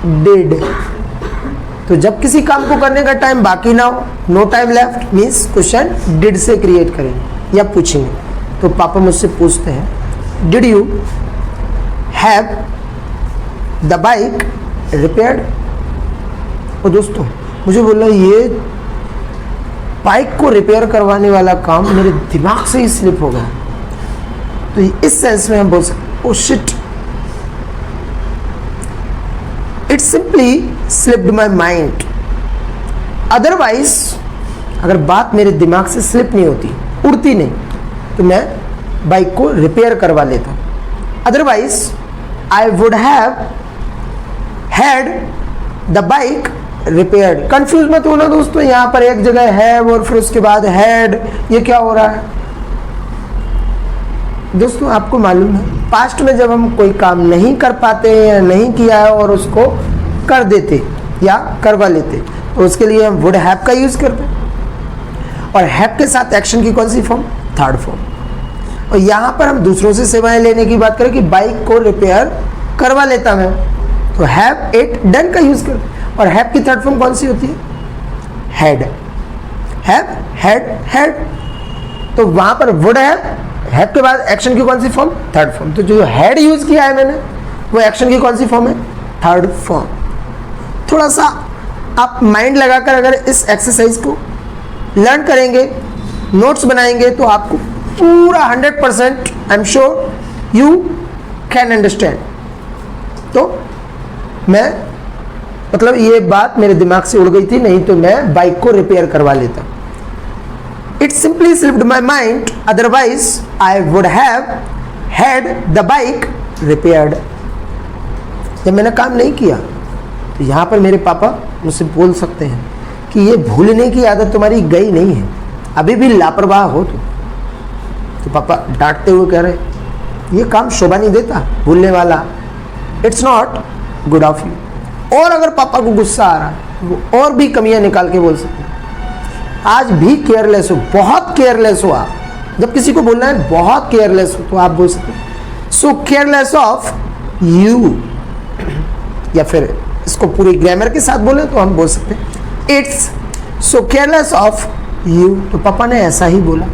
Speaker 1: डिड। तो जब किसी काम को करने का टाइम बाकी ना हो, no time left, means question did से क्रिएट करेंगे या पूछेंगे। तो पापा मुझसे पूछते हैं did you have the bike repaired. और दोस्तों, मुझे बोला ये बाइक को रिपेयर करवाने वाला काम मेरे दिमाग से ही स्लिप हो गया। तो इस सेंस में हम बोल सकते oh shit, it simply slipped my mind. Otherwise अगर बात मेरे दिमाग से स्लिप नहीं होती, उड़ती नहीं, तो मैं बाइक को रिपेयर करवा लेता। Otherwise I would have had the bike repaired. Confuse मत होना दोस्तों, यहां पर एक जगह हैव और फिर उसके बाद हैड, ये क्या हो रहा है? दोस्तों, आपको मालूम है पास्ट में जब हम कोई काम नहीं कर पाते या नहीं किया है और उसको कर देते या करवा लेते, तो उसके लिए हम वुड हैव का यूज करते हैं। और हैव के साथ एक्शन की कौन सी फॉर्म? Third form. और यहां पर हम दूसरों से सेवाएं लेने की बात करें कि बाइक को रिपेयर करवा लेता मैं, तो हैव इट डन का यूज करते। और हैव की थर्ड फॉर्म कौन सी होती है? हैड। Have, had, had. तो वहां पर वुड हैव के बाद एक्शन की कौन सी फॉर्म? Third form. तो जो हैड यूज किया है मैंने, वो एक्शन की कौन सी फॉर्म है? Third form. थोड़ा सा आप माइंड लगाकर अगर इस एक्सरसाइज को लर्न करेंगे, नोट्स बनाएंगे, तो आपको पूरा 100% I am sure you can understand. तो मैं मतलब ये बात मेरे दिमाग से उड़ गई थी, नहीं तो मैं बाइक को रिपेयर करवा लेता। It simply slipped my mind, otherwise I would have had the bike repaired. जब मैंने काम नहीं किया तो यहाँ पर मेरे पापा मुझसे बोल सकते हैं कि ये भूलने की आदत तुम्हारी गई नहीं है, अभी भी लापरवाह हो तुम। तो पापा डांटते हुए कह रहे ये काम शोभा नहीं देता, भूलने वाला, it's not good of you. और अगर पापा को गुस्सा आ रहा है, वो और भी कमियां निकाल के बोल सकते हैं। आज भी केयरलेस हो, बहुत केयरलेस हो आप। जब किसी को बोलना है बहुत केयरलेस हो, तो आप बोल सकते हैं सो केयरलेस ऑफ यू, या फिर इसको पूरी ग्रामर के साथ बोले तो हम बोल सकते हैं it's so careless of you. तो पापा ने ऐसा ही बोला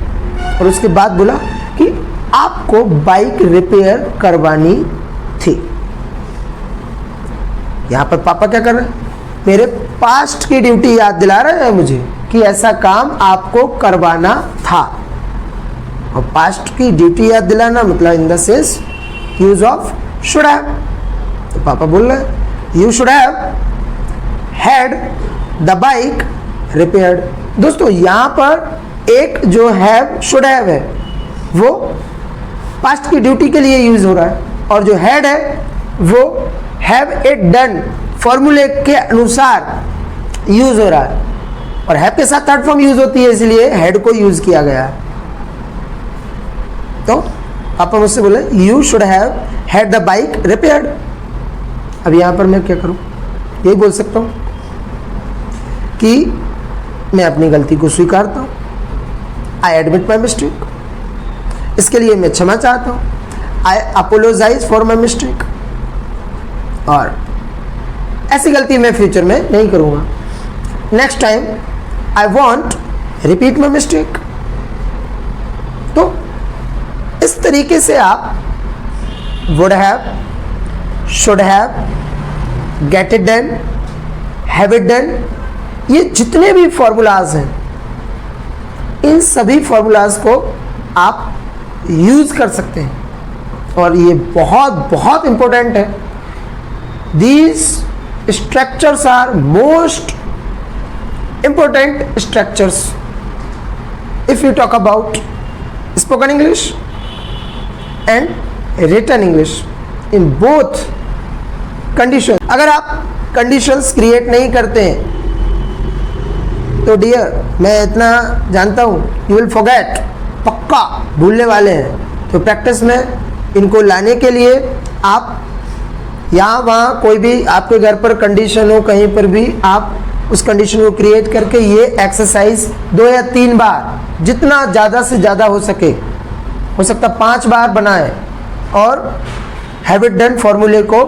Speaker 1: और उसके बाद बोला कि आपको बाइक रिपेयर करवानी थी। यहां पर पापा क्या कर रहे हैं? मेरे पास्ट की ड्यूटी याद दिला रहे हैं मुझे कि ऐसा काम आपको करवाना था। और पास्ट की ड्यूटी याद दिलाना मतलब in the sense use of should have. तो पापा बोल रहे हैं you should have had the bike repaired। दोस्तों यहाँ पर एक जो हैव शुड हैव है वो पास्ट की ड्यूटी के लिए यूज हो रहा है, और जो हैड है वो हैव इट डन फॉर्मूले के अनुसार यूज हो रहा है, और हैव के साथ थर्ड फॉर्म यूज होती है, इसलिए हैड को यूज किया गया है। तो आप मुझसे बोले you should have had the bike repaired. अब यहां पर मैं क्या करूं, यही बोल सकता हूं कि मैं अपनी गलती को स्वीकारता हूं, आई एडमिट माई मिस्टेक, इसके लिए मैं क्षमा चाहता हूं, आई अपोलोजाइज फॉर माई मिस्टेक, और ऐसी गलती मैं फ्यूचर में नहीं करूंगा। Next time I want repeat my mistake. तो इस तरीके से आप would have, should have, gate it done, have it done, ये जितने भी फॉर्मूलाज हैं इन सभी फॉर्मूलाज को आप यूज कर सकते हैं, और ये बहुत बहुत इंपॉर्टेंट है। These structures are most important structures if you talk about spoken English and written English in both conditions। अगर आप conditions create नहीं करते हैं तो डियर, मैं इतना जानता हूँ, you will forget, पक्का भूलने वाले हैं। तो प्रैक्टिस में इनको लाने के लिए आप यहाँ वहाँ कोई भी आपके घर पर कंडीशन हो, कहीं पर भी आप उस कंडीशन को क्रिएट करके ये एक्सरसाइज 2 या 3 बार, जितना ज़्यादा से ज़्यादा हो सके, हो सकता 5 बार बनाएं, और हैव इट डन फॉर्मूले को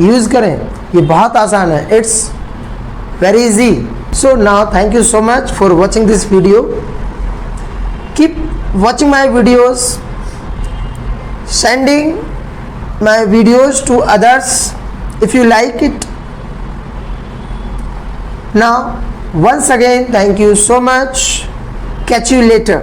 Speaker 1: यूज़ करें। ये बहुत आसान है, it's very easy. So now thank you so much for watching this video. Keep watching my videos, sending my videos to others if you like it। Now once again thank you so much, catch you later।